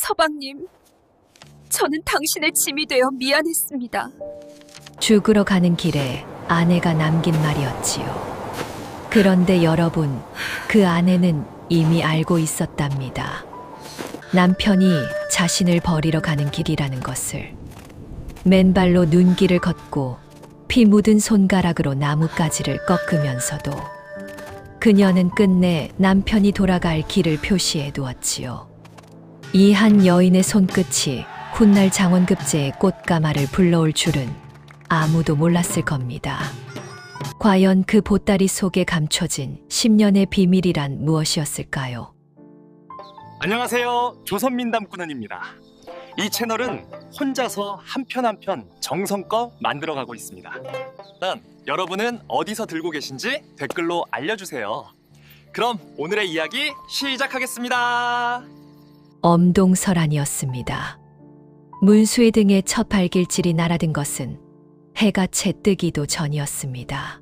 서방님, 저는 당신의 짐이 되어 미안했습니다. 죽으러 가는 길에 아내가 남긴 말이었지요. 그런데 여러분, 그 아내는 이미 알고 있었답니다. 남편이 자신을 버리러 가는 길이라는 것을. 맨발로 눈길을 걷고 피 묻은 손가락으로 나뭇가지를 꺾으면서도 그녀는 끝내 남편이 돌아갈 길을 표시해 두었지요. 이 한 여인의 손끝이 훗날 장원급제의 꽃가마를 불러올 줄은 아무도 몰랐을 겁니다. 과연 그 보따리 속에 감춰진 10년의 비밀이란 무엇이었을까요? 안녕하세요. 조선민담꾼원입니다. 이 채널은 혼자서 한 편 한 편 정성껏 만들어가고 있습니다. 일단 여러분은 어디서 들고 계신지 댓글로 알려주세요. 그럼 오늘의 이야기 시작하겠습니다. 엄동설안이었습니다. 문수의 등에 첫 발길질이 날아든 것은 해가 채 뜨기도 전이었습니다.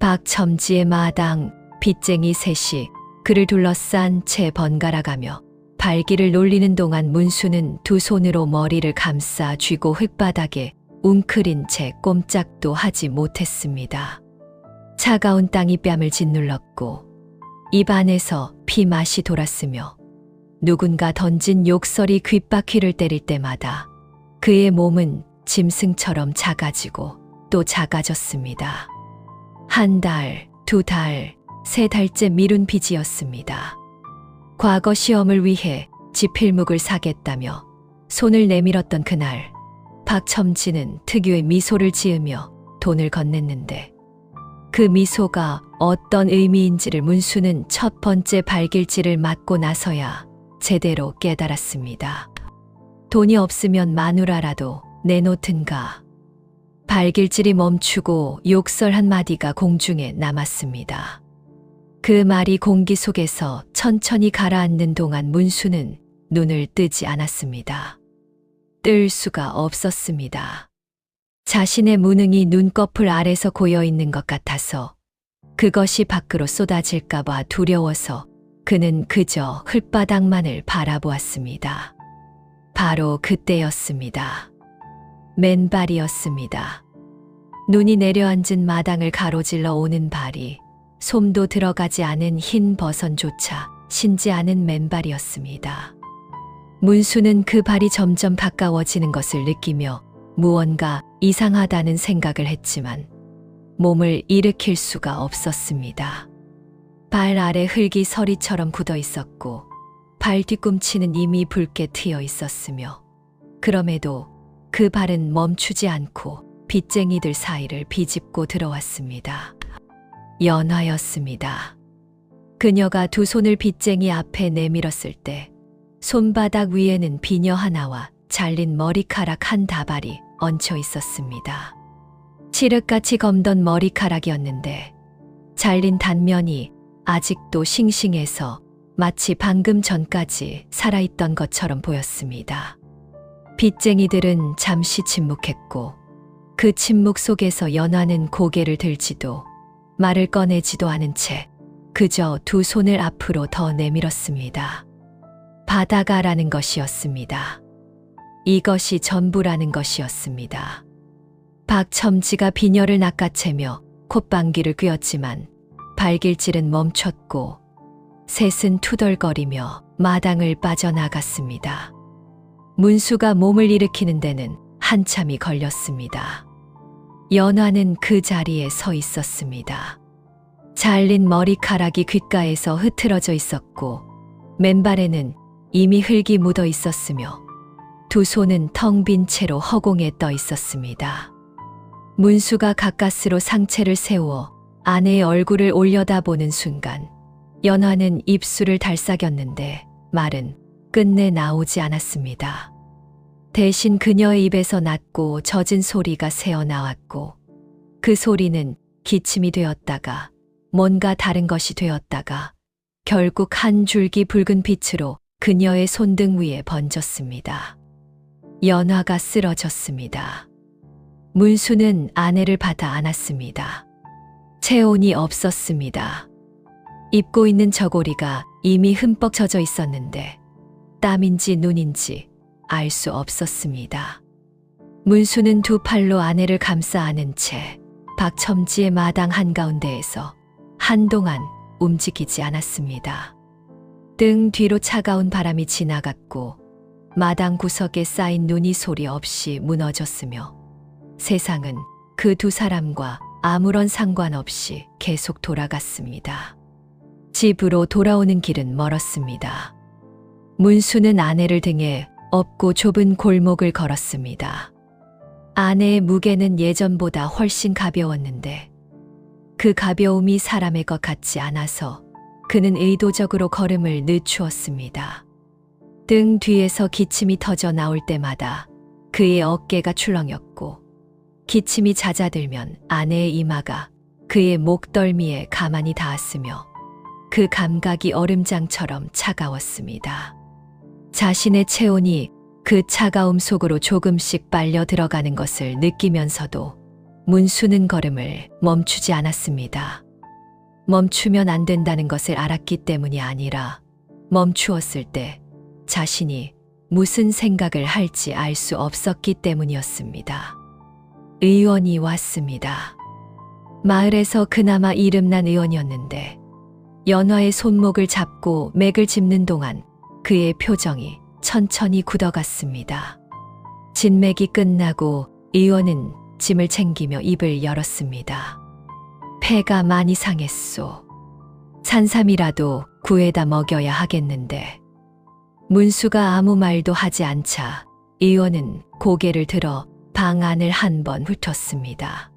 박첨지의 마당, 빚쟁이 셋이 그를 둘러싼 채 번갈아가며 발길을 놀리는 동안 문수는 두 손으로 머리를 감싸 쥐고 흙바닥에 웅크린 채 꼼짝도 하지 못했습니다. 차가운 땅이 뺨을 짓눌렀고 입 안에서 피맛이 돌았으며 누군가 던진 욕설이 귓바퀴를 때릴 때마다 그의 몸은 짐승처럼 작아지고 또 작아졌습니다. 한 달, 두 달, 세 달째 미룬 빚이었습니다. 과거 시험을 위해 지필묵을 사겠다며 손을 내밀었던 그날, 박첨지는 특유의 미소를 지으며 돈을 건넸는데 그 미소가 어떤 의미인지를 문수는 첫 번째 발길질을 맞고 나서야 제대로 깨달았습니다. 돈이 없으면 마누라라도 내놓든가. 발길질이 멈추고 욕설 한마디가 공중에 남았습니다. 그 말이 공기 속에서 천천히 가라앉는 동안 문수는 눈을 뜨지 않았습니다. 뜰 수가 없었습니다. 자신의 무능이 눈꺼풀 아래서 고여있는 것 같아서 그것이 밖으로 쏟아질까봐 두려워서 그는 그저 흙바닥만을 바라보았습니다. 바로 그때였습니다. 맨발이었습니다. 눈이 내려앉은 마당을 가로질러 오는 발이 솜도 들어가지 않은 흰 버선조차 신지 않은 맨발이었습니다. 문수는 그 발이 점점 가까워지는 것을 느끼며 무언가 이상하다는 생각을 했지만 몸을 일으킬 수가 없었습니다. 발 아래 흙이 서리처럼 굳어 있었고 발 뒤꿈치는 이미 붉게 트여 있었으며 그럼에도 그 발은 멈추지 않고 빚쟁이들 사이를 비집고 들어왔습니다. 연화였습니다. 그녀가 두 손을 빚쟁이 앞에 내밀었을 때 손바닥 위에는 비녀 하나와 잘린 머리카락 한 다발이 얹혀 있었습니다. 칠흑같이 검던 머리카락이었는데 잘린 단면이 아직도 싱싱해서 마치 방금 전까지 살아있던 것처럼 보였습니다. 빚쟁이들은 잠시 침묵했고 그 침묵 속에서 연화는 고개를 들지도 말을 꺼내지도 않은 채 그저 두 손을 앞으로 더 내밀었습니다. 받아가라는 것이었습니다. 이것이 전부라는 것이었습니다. 박첨지가 비녀를 낚아채며 콧방귀를 뀌었지만 발길질은 멈췄고 셋은 투덜거리며 마당을 빠져나갔습니다. 문수가 몸을 일으키는 데는 한참이 걸렸습니다. 연화는 그 자리에 서 있었습니다. 잘린 머리카락이 귓가에서 흐트러져 있었고 맨발에는 이미 흙이 묻어 있었으며 두 손은 텅 빈 채로 허공에 떠 있었습니다. 문수가 가까스로 상체를 세워 아내의 얼굴을 올려다보는 순간 연화는 입술을 달싹였는데 말은 끝내 나오지 않았습니다. 대신 그녀의 입에서 낮고 젖은 소리가 새어나왔고 그 소리는 기침이 되었다가 뭔가 다른 것이 되었다가 결국 한 줄기 붉은 빛으로 그녀의 손등 위에 번졌습니다. 연화가 쓰러졌습니다. 문수는 아내를 받아 안았습니다. 체온이 없었습니다. 입고 있는 저고리가 이미 흠뻑 젖어 있었는데 땀인지 눈인지 알 수 없었습니다. 문수는 두 팔로 아내를 감싸 안은 채 박첨지의 마당 한가운데에서 한동안 움직이지 않았습니다. 등 뒤로 차가운 바람이 지나갔고 마당 구석에 쌓인 눈이 소리 없이 무너졌으며 세상은 그 두 사람과 아무런 상관없이 계속 돌아갔습니다. 집으로 돌아오는 길은 멀었습니다. 문수는 아내를 등에 업고 좁은 골목을 걸었습니다. 아내의 무게는 예전보다 훨씬 가벼웠는데 그 가벼움이 사람의 것 같지 않아서 그는 의도적으로 걸음을 늦추었습니다. 등 뒤에서 기침이 터져 나올 때마다 그의 어깨가 출렁였고 기침이 잦아들면 아내의 이마가 그의 목덜미에 가만히 닿았으며 그 감각이 얼음장처럼 차가웠습니다. 자신의 체온이 그 차가움 속으로 조금씩 빨려 들어가는 것을 느끼면서도 문수는 걸음을 멈추지 않았습니다. 멈추면 안 된다는 것을 알았기 때문이 아니라 멈추었을 때 자신이 무슨 생각을 할지 알 수 없었기 때문이었습니다. 의원이 왔습니다. 마을에서 그나마 이름난 의원이었는데 연화의 손목을 잡고 맥을 짚는 동안 그의 표정이 천천히 굳어갔습니다. 진맥이 끝나고 의원은 짐을 챙기며 입을 열었습니다. 폐가 많이 상했소. 산삼이라도 구해다 먹여야 하겠는데. 문수가 아무 말도 하지 않자 의원은 고개를 들어 방 안을 한번 훑었습니다.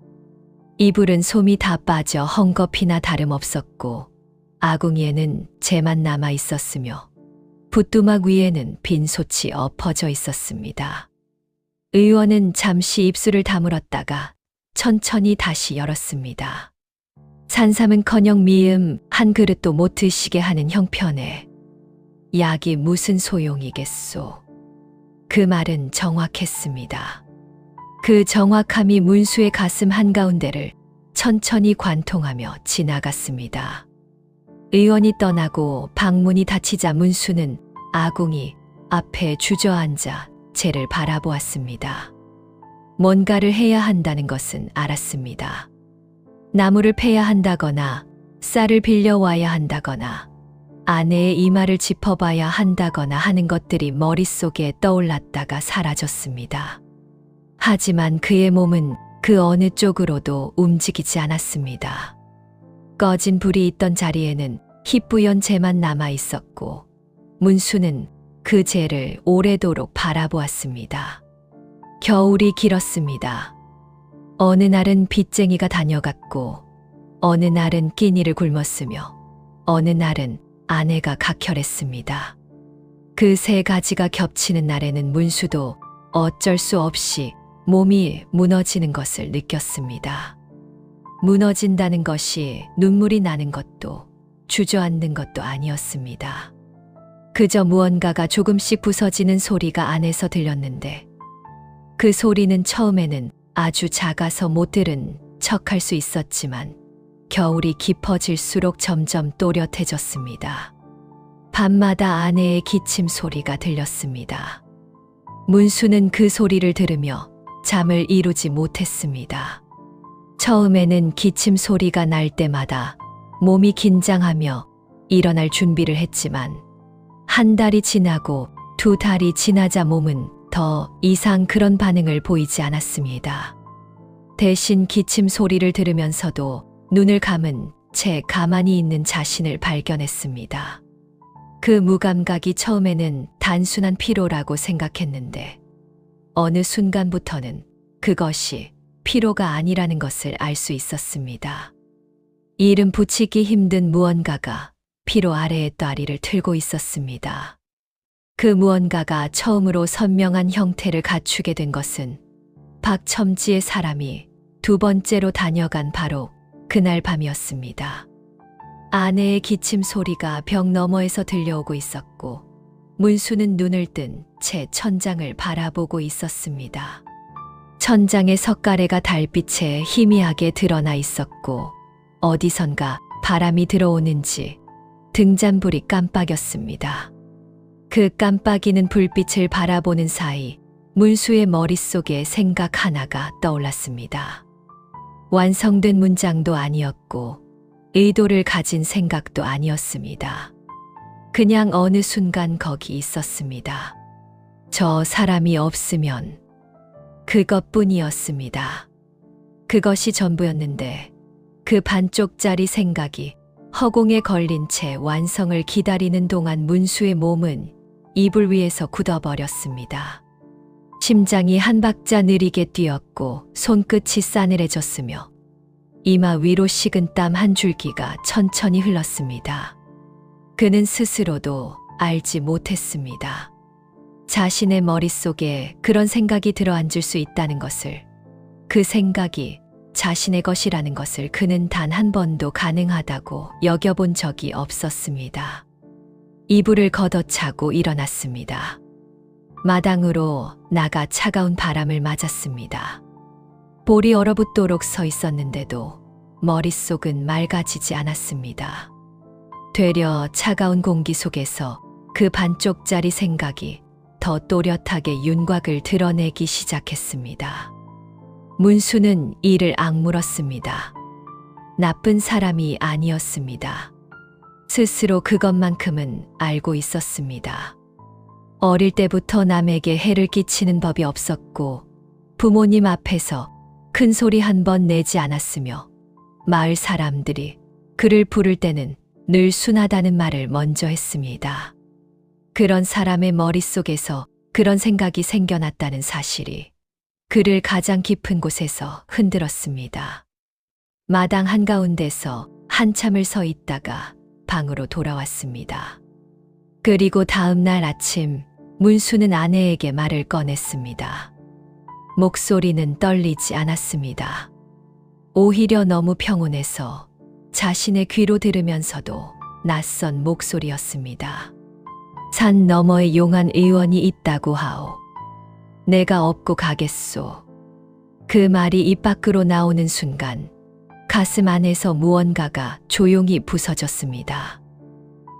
이불은 솜이 다 빠져 헝겊이나 다름없었고 아궁이에는 재만 남아 있었으며 붓두막 위에는 빈 솥이 엎어져 있었습니다. 의원은 잠시 입술을 다물었다가 천천히 다시 열었습니다. 산삼은커녕 미음 한 그릇도 못 드시게 하는 형편에 약이 무슨 소용이겠소. 그 말은 정확했습니다. 그 정확함이 문수의 가슴 한가운데를 천천히 관통하며 지나갔습니다. 의원이 떠나고 방문이 닫히자 문수는 아궁이 앞에 주저앉아 쟤를 바라보았습니다. 뭔가를 해야 한다는 것은 알았습니다. 나무를 패야 한다거나 쌀을 빌려와야 한다거나 아내의 이마를 짚어봐야 한다거나 하는 것들이 머릿속에 떠올랐다가 사라졌습니다. 하지만 그의 몸은 그 어느 쪽으로도 움직이지 않았습니다. 꺼진 불이 있던 자리에는 희뿌연 재만 남아 있었고 문수는 그 재를 오래도록 바라보았습니다. 겨울이 길었습니다. 어느 날은 빚쟁이가 다녀갔고 어느 날은 끼니를 굶었으며 어느 날은 아내가 각혈했습니다. 그 세 가지가 겹치는 날에는 문수도 어쩔 수 없이 몸이 무너지는 것을 느꼈습니다. 무너진다는 것이 눈물이 나는 것도 주저앉는 것도 아니었습니다. 그저 무언가가 조금씩 부서지는 소리가 안에서 들렸는데 그 소리는 처음에는 아주 작아서 못 들은 척할 수 있었지만 겨울이 깊어질수록 점점 또렷해졌습니다. 밤마다 아내의 기침 소리가 들렸습니다. 문수는 그 소리를 들으며 잠을 이루지 못했습니다. 처음에는 기침 소리가 날 때마다 몸이 긴장하며 일어날 준비를 했지만 한 달이 지나고 두 달이 지나자 몸은 더 이상 그런 반응을 보이지 않았습니다. 대신 기침 소리를 들으면서도 눈을 감은 채 가만히 있는 자신을 발견했습니다. 그 무감각이 처음에는 단순한 피로라고 생각했는데 어느 순간부터는 그것이 피로가 아니라는 것을 알 수 있었습니다. 이름 붙이기 힘든 무언가가 피로 아래의 다리를 틀고 있었습니다. 그 무언가가 처음으로 선명한 형태를 갖추게 된 것은 박첨지의 사람이 두 번째로 다녀간 바로 그날 밤이었습니다. 아내의 기침 소리가 벽 너머에서 들려오고 있었고 문수는 눈을 뜬 채 천장을 바라보고 있었습니다. 천장의 석가래가 달빛에 희미하게 드러나 있었고 어디선가 바람이 들어오는지 등잔불이 깜빡였습니다. 그 깜빡이는 불빛을 바라보는 사이 문수의 머릿속에 생각 하나가 떠올랐습니다. 완성된 문장도 아니었고 의도를 가진 생각도 아니었습니다. 그냥 어느 순간 거기 있었습니다. 저 사람이 없으면 그것뿐이었습니다. 그것이 전부였는데 그 반쪽짜리 생각이 허공에 걸린 채 완성을 기다리는 동안 문수의 몸은 이불 위에서 굳어버렸습니다. 심장이 한 박자 느리게 뛰었고 손끝이 싸늘해졌으며 이마 위로 식은 땀 한 줄기가 천천히 흘렀습니다. 그는 스스로도 알지 못했습니다. 자신의 머릿속에 그런 생각이 들어앉을 수 있다는 것을, 그 생각이 자신의 것이라는 것을 그는 단 한 번도 가능하다고 여겨본 적이 없었습니다. 이불을 걷어차고 일어났습니다. 마당으로 나가 차가운 바람을 맞았습니다. 볼이 얼어붙도록 서 있었는데도 머릿속은 맑아지지 않았습니다. 되려 차가운 공기 속에서 그 반쪽짜리 생각이 더 또렷하게 윤곽을 드러내기 시작했습니다. 문수는 이를 악물었습니다. 나쁜 사람이 아니었습니다. 스스로 그것만큼은 알고 있었습니다. 어릴 때부터 남에게 해를 끼치는 법이 없었고 부모님 앞에서 큰 소리 한 번 내지 않았으며 마을 사람들이 그를 부를 때는 늘 순하다는 말을 먼저 했습니다. 그런 사람의 머릿속에서 그런 생각이 생겨났다는 사실이 그를 가장 깊은 곳에서 흔들었습니다. 마당 한가운데서 한참을 서 있다가 방으로 돌아왔습니다. 그리고 다음 날 아침 문수는 아내에게 말을 꺼냈습니다. 목소리는 떨리지 않았습니다. 오히려 너무 평온해서 자신의 귀로 들으면서도 낯선 목소리였습니다. 산 너머에 용한 의원이 있다고 하오. 내가 업고 가겠소. 그 말이 입 밖으로 나오는 순간 가슴 안에서 무언가가 조용히 부서졌습니다.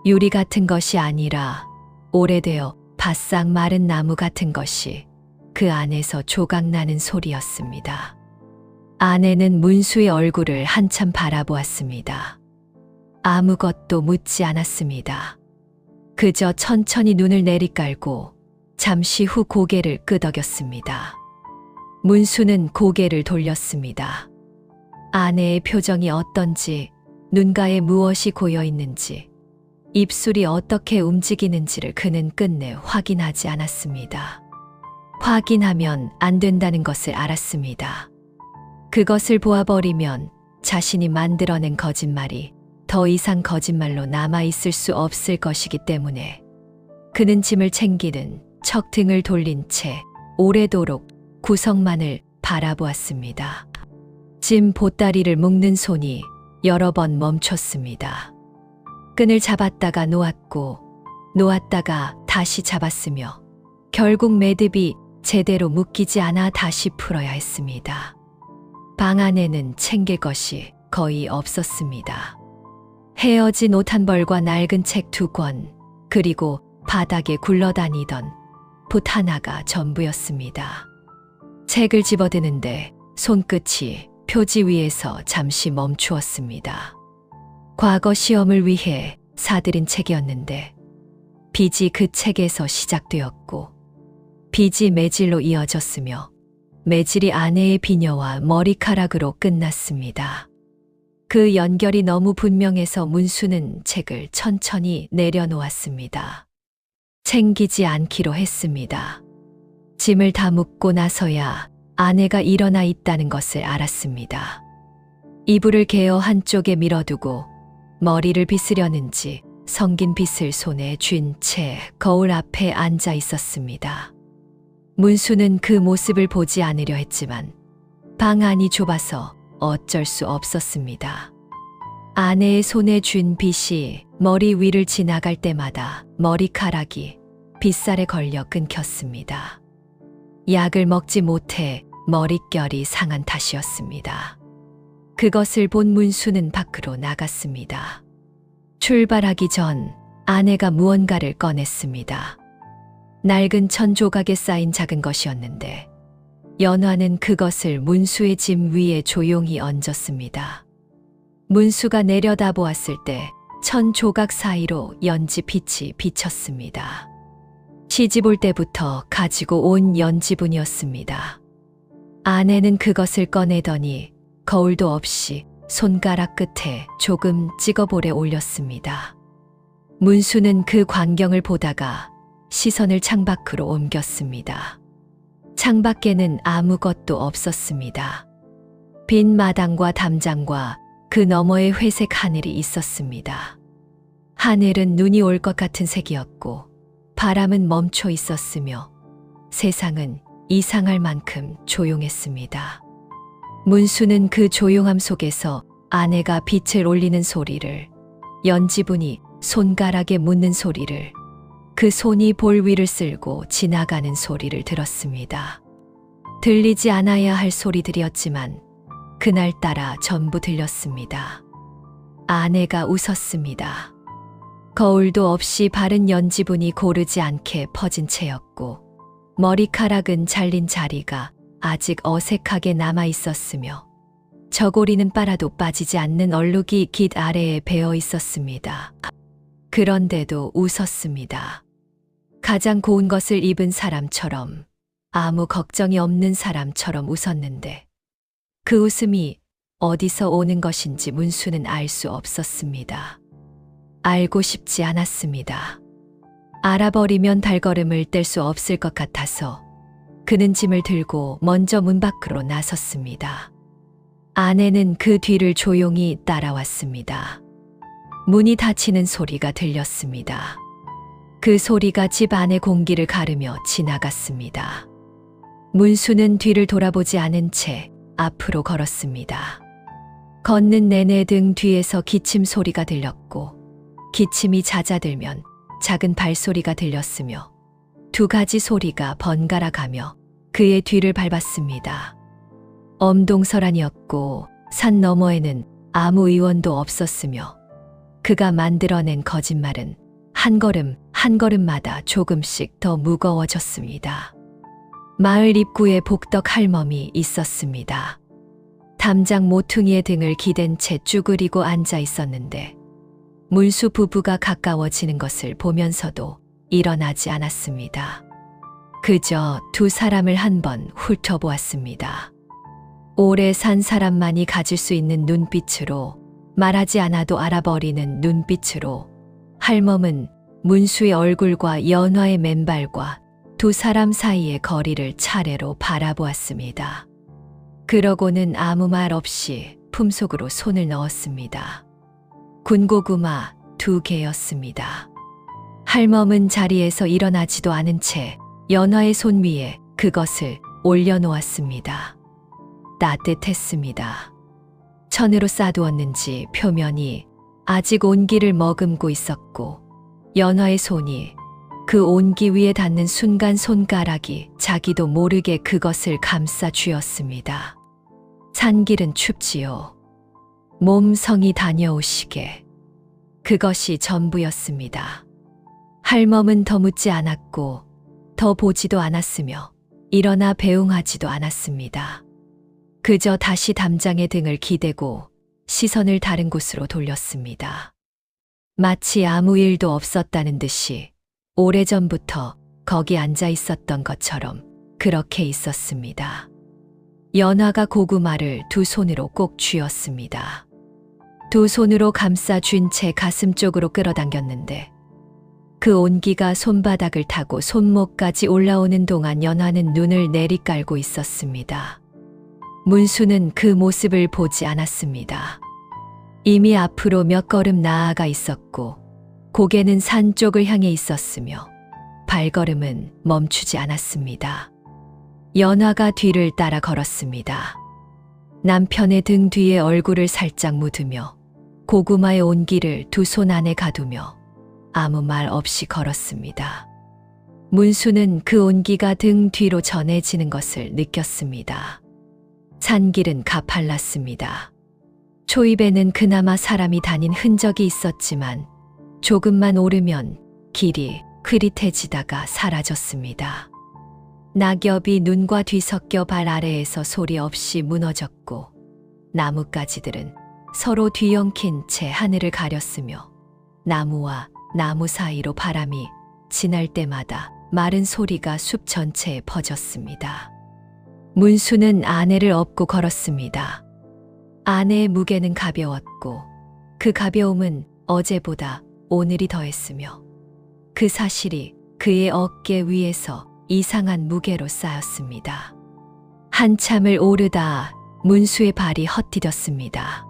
유리 같은 것이 아니라 오래되어 바싹 마른 나무 같은 것이 그 안에서 조각나는 소리였습니다. 아내는 문수의 얼굴을 한참 바라보았습니다. 아무것도 묻지 않았습니다. 그저 천천히 눈을 내리깔고 잠시 후 고개를 끄덕였습니다. 문수는 고개를 돌렸습니다. 아내의 표정이 어떤지, 눈가에 무엇이 고여 있는지, 입술이 어떻게 움직이는지를 그는 끝내 확인하지 않았습니다. 확인하면 안 된다는 것을 알았습니다. 그것을 보아버리면 자신이 만들어낸 거짓말이 더 이상 거짓말로 남아있을 수 없을 것이기 때문에 그는 짐을 챙기는 척 등을 돌린 채 오래도록 구석만을 바라보았습니다. 짐 보따리를 묶는 손이 여러 번 멈췄습니다. 끈을 잡았다가 놓았고 놓았다가 다시 잡았으며 결국 매듭이 제대로 묶이지 않아 다시 풀어야 했습니다. 방 안에는 챙길 것이 거의 없었습니다. 헤어진 옷 한 벌과 낡은 책 2권, 그리고 바닥에 굴러다니던 붓 하나가 전부였습니다. 책을 집어드는데 손끝이 표지 위에서 잠시 멈추었습니다. 과거 시험을 위해 사들인 책이었는데 빚이 그 책에서 시작되었고 빚이 매질로 이어졌으며 매질이 아내의 비녀와 머리카락으로 끝났습니다. 그 연결이 너무 분명해서 문수는 책을 천천히 내려놓았습니다. 챙기지 않기로 했습니다. 짐을 다 묶고 나서야 아내가 일어나 있다는 것을 알았습니다. 이불을 개어 한쪽에 밀어두고 머리를 빗으려는지 성긴 빗을 손에 쥔 채 거울 앞에 앉아 있었습니다. 문수는 그 모습을 보지 않으려 했지만 방 안이 좁아서 어쩔 수 없었습니다. 아내의 손에 쥔 빗이 머리 위를 지나갈 때마다 머리카락이 빗살에 걸려 끊겼습니다. 약을 먹지 못해 머릿결이 상한 탓이었습니다. 그것을 본 문수는 밖으로 나갔습니다. 출발하기 전 아내가 무언가를 꺼냈습니다. 낡은 천 조각에 쌓인 작은 것이었는데 연화는 그것을 문수의 짐 위에 조용히 얹었습니다. 문수가 내려다보았을 때 천 조각 사이로 연지 빛이 비쳤습니다. 시집 올 때부터 가지고 온 연지분이었습니다. 아내는 그것을 꺼내더니 거울도 없이 손가락 끝에 조금 찍어볼에 올렸습니다. 문수는 그 광경을 보다가 시선을 창밖으로 옮겼습니다. 창밖에는 아무것도 없었습니다. 빈 마당과 담장과 그 너머에 회색 하늘이 있었습니다. 하늘은 눈이 올 것 같은 색이었고 바람은 멈춰 있었으며 세상은 이상할 만큼 조용했습니다. 문수는 그 조용함 속에서 아내가 빛을 올리는 소리를, 연지분이 손가락에 묻는 소리를, 그 손이 볼 위를 쓸고 지나가는 소리를 들었습니다. 들리지 않아야 할 소리들이었지만 그날따라 전부 들렸습니다. 아내가 웃었습니다. 거울도 없이 바른 연지분이 고르지 않게 퍼진 채였고 머리카락은 잘린 자리가 아직 어색하게 남아 있었으며 저고리는 빨아도 빠지지 않는 얼룩이 깃 아래에 베어 있었습니다. 그런데도 웃었습니다. 가장 고운 것을 입은 사람처럼, 아무 걱정이 없는 사람처럼 웃었는데 그 웃음이 어디서 오는 것인지 문수는 알 수 없었습니다. 알고 싶지 않았습니다. 알아버리면 발걸음을 뗄 수 없을 것 같아서 그는 짐을 들고 먼저 문 밖으로 나섰습니다. 아내는 그 뒤를 조용히 따라왔습니다. 문이 닫히는 소리가 들렸습니다. 그 소리가 집 안의 공기를 가르며 지나갔습니다. 문수는 뒤를 돌아보지 않은 채 앞으로 걸었습니다. 걷는 내내 등 뒤에서 기침 소리가 들렸고 기침이 잦아들면 작은 발소리가 들렸으며 두 가지 소리가 번갈아 가며 그의 뒤를 밟았습니다. 엄동설안이었고 산 너머에는 아무 의원도 없었으며 그가 만들어낸 거짓말은 한 걸음 한 걸음마다 조금씩 더 무거워졌습니다. 마을 입구에 복덕 할멈이 있었습니다. 담장 모퉁이의 등을 기댄 채 쭈그리고 앉아 있었는데 문수 부부가 가까워지는 것을 보면서도 일어나지 않았습니다. 그저 두 사람을 한번 훑어보았습니다. 오래 산 사람만이 가질 수 있는 눈빛으로, 말하지 않아도 알아버리는 눈빛으로 할멈은 문수의 얼굴과 연화의 맨발과 두 사람 사이의 거리를 차례로 바라보았습니다. 그러고는 아무 말 없이 품속으로 손을 넣었습니다. 군고구마 2개였습니다. 할멈은 자리에서 일어나지도 않은 채 연화의 손 위에 그것을 올려놓았습니다. 따뜻했습니다. 천으로 싸두었는지 표면이 아직 온기를 머금고 있었고 연화의 손이 그 온기 위에 닿는 순간 손가락이 자기도 모르게 그것을 감싸 쥐었습니다. 산길은 춥지요. 몸성이 다녀오시게. 그것이 전부였습니다. 할멈은 더 묻지 않았고 더 보지도 않았으며 일어나 배웅하지도 않았습니다. 그저 다시 담장의 등을 기대고 시선을 다른 곳으로 돌렸습니다. 마치 아무 일도 없었다는 듯이 오래전부터 거기 앉아 있었던 것처럼 그렇게 있었습니다. 연화가 고구마를 두 손으로 꼭 쥐었습니다. 두 손으로 감싸 쥔 채 가슴 쪽으로 끌어당겼는데 그 온기가 손바닥을 타고 손목까지 올라오는 동안 연화는 눈을 내리깔고 있었습니다. 문수는 그 모습을 보지 않았습니다. 이미 앞으로 몇 걸음 나아가 있었고 고개는 산 쪽을 향해 있었으며 발걸음은 멈추지 않았습니다. 연화가 뒤를 따라 걸었습니다. 남편의 등 뒤에 얼굴을 살짝 묻으며 고구마의 온기를 두 손 안에 가두며 아무 말 없이 걸었습니다. 문수는 그 온기가 등 뒤로 전해지는 것을 느꼈습니다. 산길은 가팔랐습니다. 초입에는 그나마 사람이 다닌 흔적이 있었지만 조금만 오르면 길이 흐릿해지다가 사라졌습니다. 낙엽이 눈과 뒤섞여 발 아래에서 소리 없이 무너졌고 나뭇가지들은 서로 뒤엉킨 채 하늘을 가렸으며 나무와 나무 사이로 바람이 지날 때마다 마른 소리가 숲 전체에 퍼졌습니다. 문수는 아내를 업고 걸었습니다. 아내의 무게는 가벼웠고 그 가벼움은 어제보다 오늘이 더했으며 그 사실이 그의 어깨 위에서 이상한 무게로 쌓였습니다. 한참을 오르다 문수의 발이 헛디뎠습니다.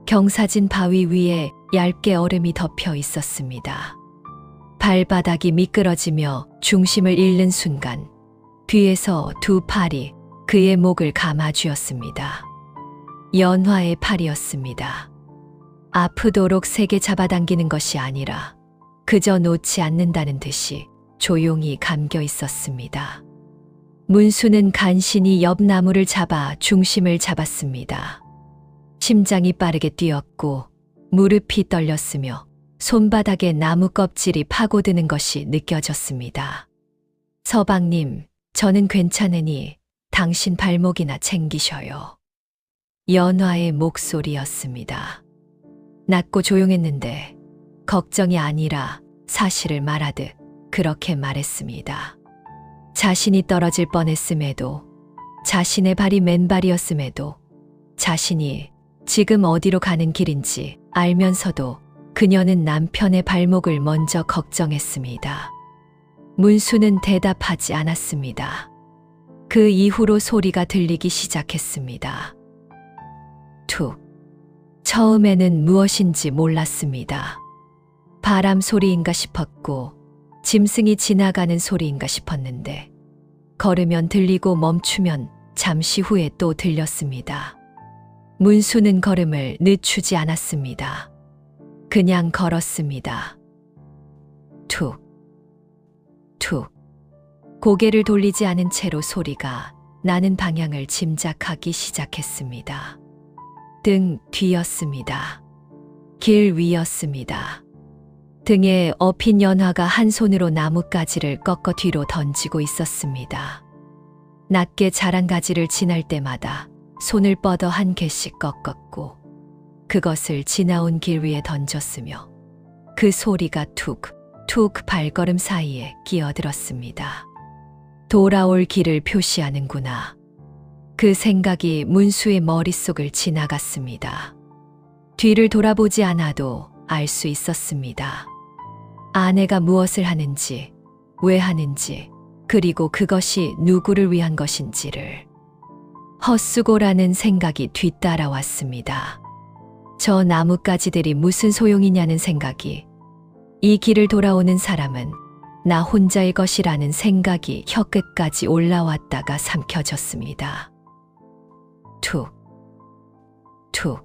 경사진 바위 위에 얇게 얼음이 덮여 있었습니다. 발바닥이 미끄러지며 중심을 잃는 순간 뒤에서 두 팔이 그의 목을 감아쥐었습니다. 연화의 팔이었습니다. 아프도록 세게 잡아당기는 것이 아니라 그저 놓지 않는다는 듯이 조용히 감겨 있었습니다. 문수는 간신히 옆 나무를 잡아 중심을 잡았습니다. 심장이 빠르게 뛰었고 무릎이 떨렸으며 손바닥에 나무 껍질이 파고드는 것이 느껴졌습니다. 서방님, 저는 괜찮으니 당신 발목이나 챙기셔요. 연화의 목소리였습니다. 낮고 조용했는데 걱정이 아니라 사실을 말하듯 그렇게 말했습니다. 자신이 떨어질 뻔했음에도, 자신의 발이 맨발이었음에도, 자신이 지금 어디로 가는 길인지 알면서도 그녀는 남편의 발목을 먼저 걱정했습니다. 문수는 대답하지 않았습니다. 그 이후로 소리가 들리기 시작했습니다. 툭. 처음에는 무엇인지 몰랐습니다. 바람 소리인가 싶었고 짐승이 지나가는 소리인가 싶었는데 걸으면 들리고 멈추면 잠시 후에 또 들렸습니다. 문수는 걸음을 늦추지 않았습니다. 그냥 걸었습니다. 툭, 툭. 고개를 돌리지 않은 채로 소리가 나는 방향을 짐작하기 시작했습니다. 등 뒤였습니다. 길 위였습니다. 등에 업힌 연화가 한 손으로 나뭇가지를 꺾어 뒤로 던지고 있었습니다. 낮게 자란 가지를 지날 때마다 손을 뻗어 한 개씩 꺾었고 그것을 지나온 길 위에 던졌으며 그 소리가 툭, 툭 발걸음 사이에 끼어들었습니다. 돌아올 길을 표시하는구나. 그 생각이 문수의 머릿속을 지나갔습니다. 뒤를 돌아보지 않아도 알 수 있었습니다. 아내가 무엇을 하는지, 왜 하는지, 그리고 그것이 누구를 위한 것인지를. 헛수고라는 생각이 뒤따라왔습니다. 저 나뭇가지들이 무슨 소용이냐는 생각이, 이 길을 돌아오는 사람은 나 혼자의 것이라는 생각이 혀끝까지 올라왔다가 삼켜졌습니다. 툭, 툭,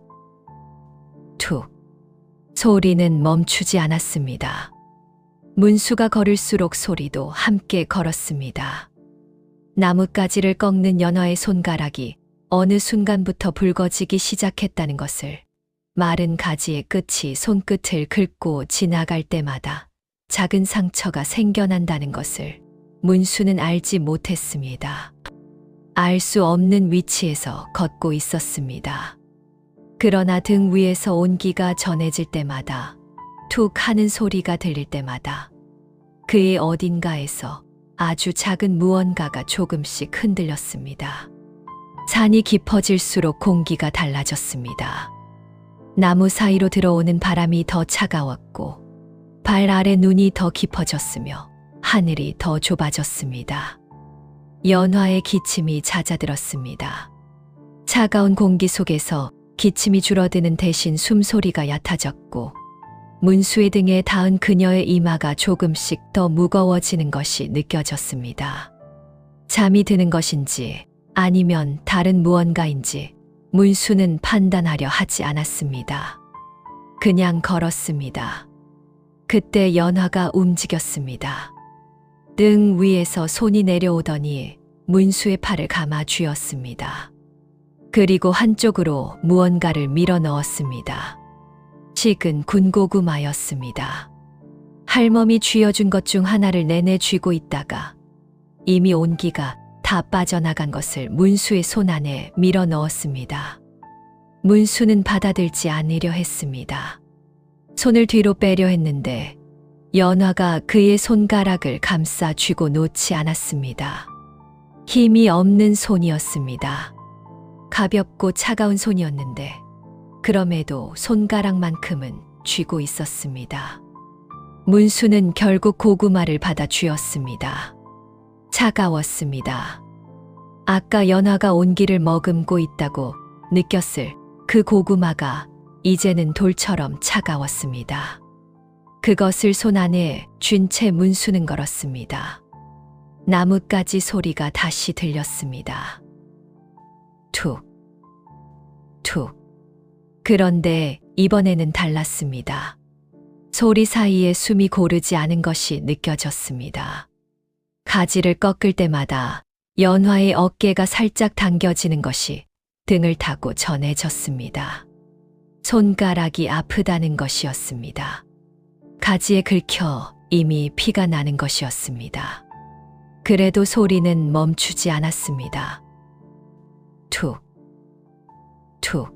툭. 소리는 멈추지 않았습니다. 문수가 걸을수록 소리도 함께 걸었습니다. 나뭇가지를 꺾는 연화의 손가락이 어느 순간부터 붉어지기 시작했다는 것을, 마른 가지의 끝이 손끝을 긁고 지나갈 때마다 작은 상처가 생겨난다는 것을 문수는 알지 못했습니다. 알 수 없는 위치에서 걷고 있었습니다. 그러나 등 위에서 온기가 전해질 때마다, 툭 하는 소리가 들릴 때마다 그의 어딘가에서 아주 작은 무언가가 조금씩 흔들렸습니다. 산이 깊어질수록 공기가 달라졌습니다. 나무 사이로 들어오는 바람이 더 차가웠고 발 아래 눈이 더 깊어졌으며 하늘이 더 좁아졌습니다. 연화의 기침이 잦아들었습니다. 차가운 공기 속에서 기침이 줄어드는 대신 숨소리가 얕아졌고 문수의 등에 닿은 그녀의 이마가 조금씩 더 무거워지는 것이 느껴졌습니다. 잠이 드는 것인지 아니면 다른 무언가인지 문수는 판단하려 하지 않았습니다. 그냥 걸었습니다. 그때 연화가 움직였습니다. 등 위에서 손이 내려오더니 문수의 팔을 감아 쥐었습니다. 그리고 한쪽으로 무언가를 밀어 넣었습니다. 식은 군고구마였습니다. 할멈이 쥐어준 것 중 하나를 내내 쥐고 있다가 이미 온기가 다 빠져나간 것을 문수의 손 안에 밀어 넣었습니다. 문수는 받아들지 않으려 했습니다. 손을 뒤로 빼려 했는데 연화가 그의 손가락을 감싸 쥐고 놓지 않았습니다. 힘이 없는 손이었습니다. 가볍고 차가운 손이었는데 그럼에도 손가락만큼은 쥐고 있었습니다. 문수는 결국 고구마를 받아 쥐었습니다. 차가웠습니다. 아까 연화가 온기를 머금고 있다고 느꼈을 그 고구마가 이제는 돌처럼 차가웠습니다. 그것을 손 안에 쥔 채 문수는 걸었습니다. 나뭇가지 소리가 다시 들렸습니다. 툭, 툭. 그런데 이번에는 달랐습니다. 소리 사이에 숨이 고르지 않은 것이 느껴졌습니다. 가지를 꺾을 때마다 연화의 어깨가 살짝 당겨지는 것이 등을 타고 전해졌습니다. 손가락이 아프다는 것이었습니다. 가지에 긁혀 이미 피가 나는 것이었습니다. 그래도 소리는 멈추지 않았습니다. 툭, 툭.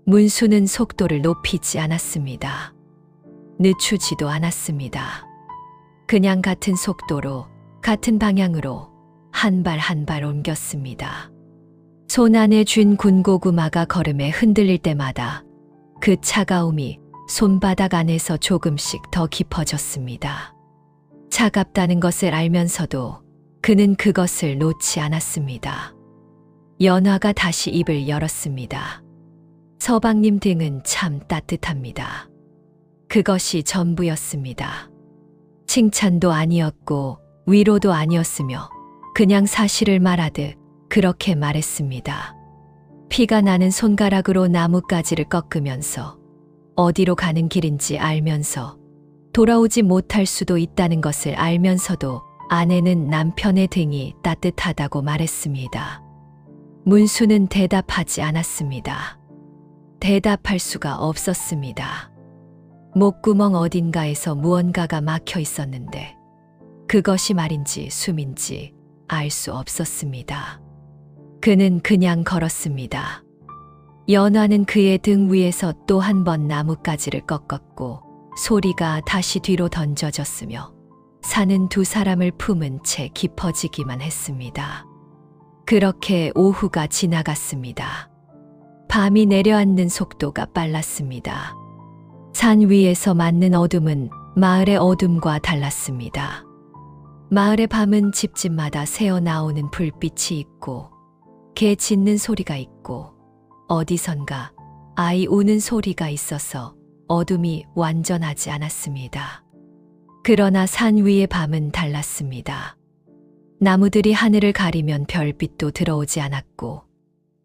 문수는 속도를 높이지 않았습니다. 늦추지도 않았습니다. 그냥 같은 속도로, 같은 방향으로 한 발 한 발 옮겼습니다. 손 안에 쥔 군고구마가 걸음에 흔들릴 때마다 그 차가움이 손바닥 안에서 조금씩 더 깊어졌습니다. 차갑다는 것을 알면서도 그는 그것을 놓지 않았습니다. 연화가 다시 입을 열었습니다. 서방님 등은 참 따뜻합니다. 그것이 전부였습니다. 칭찬도 아니었고 위로도 아니었으며 그냥 사실을 말하듯 그렇게 말했습니다. 피가 나는 손가락으로 나뭇가지를 꺾으면서 어디로 가는 길인지 알면서 돌아오지 못할 수도 있다는 것을 알면서도 아내는 남편의 등이 따뜻하다고 말했습니다. 문수는 대답하지 않았습니다. 대답할 수가 없었습니다. 목구멍 어딘가에서 무언가가 막혀 있었는데 그것이 말인지 숨인지 알 수 없었습니다. 그는 그냥 걸었습니다. 연화는 그의 등 위에서 또 한 번 나뭇가지를 꺾었고 소리가 다시 뒤로 던져졌으며 산은 두 사람을 품은 채 깊어지기만 했습니다. 그렇게 오후가 지나갔습니다. 밤이 내려앉는 속도가 빨랐습니다. 산 위에서 맞는 어둠은 마을의 어둠과 달랐습니다. 마을의 밤은 집집마다 새어나오는 불빛이 있고 개 짖는 소리가 있고 어디선가 아이 우는 소리가 있어서 어둠이 완전하지 않았습니다. 그러나 산 위의 밤은 달랐습니다. 나무들이 하늘을 가리면 별빛도 들어오지 않았고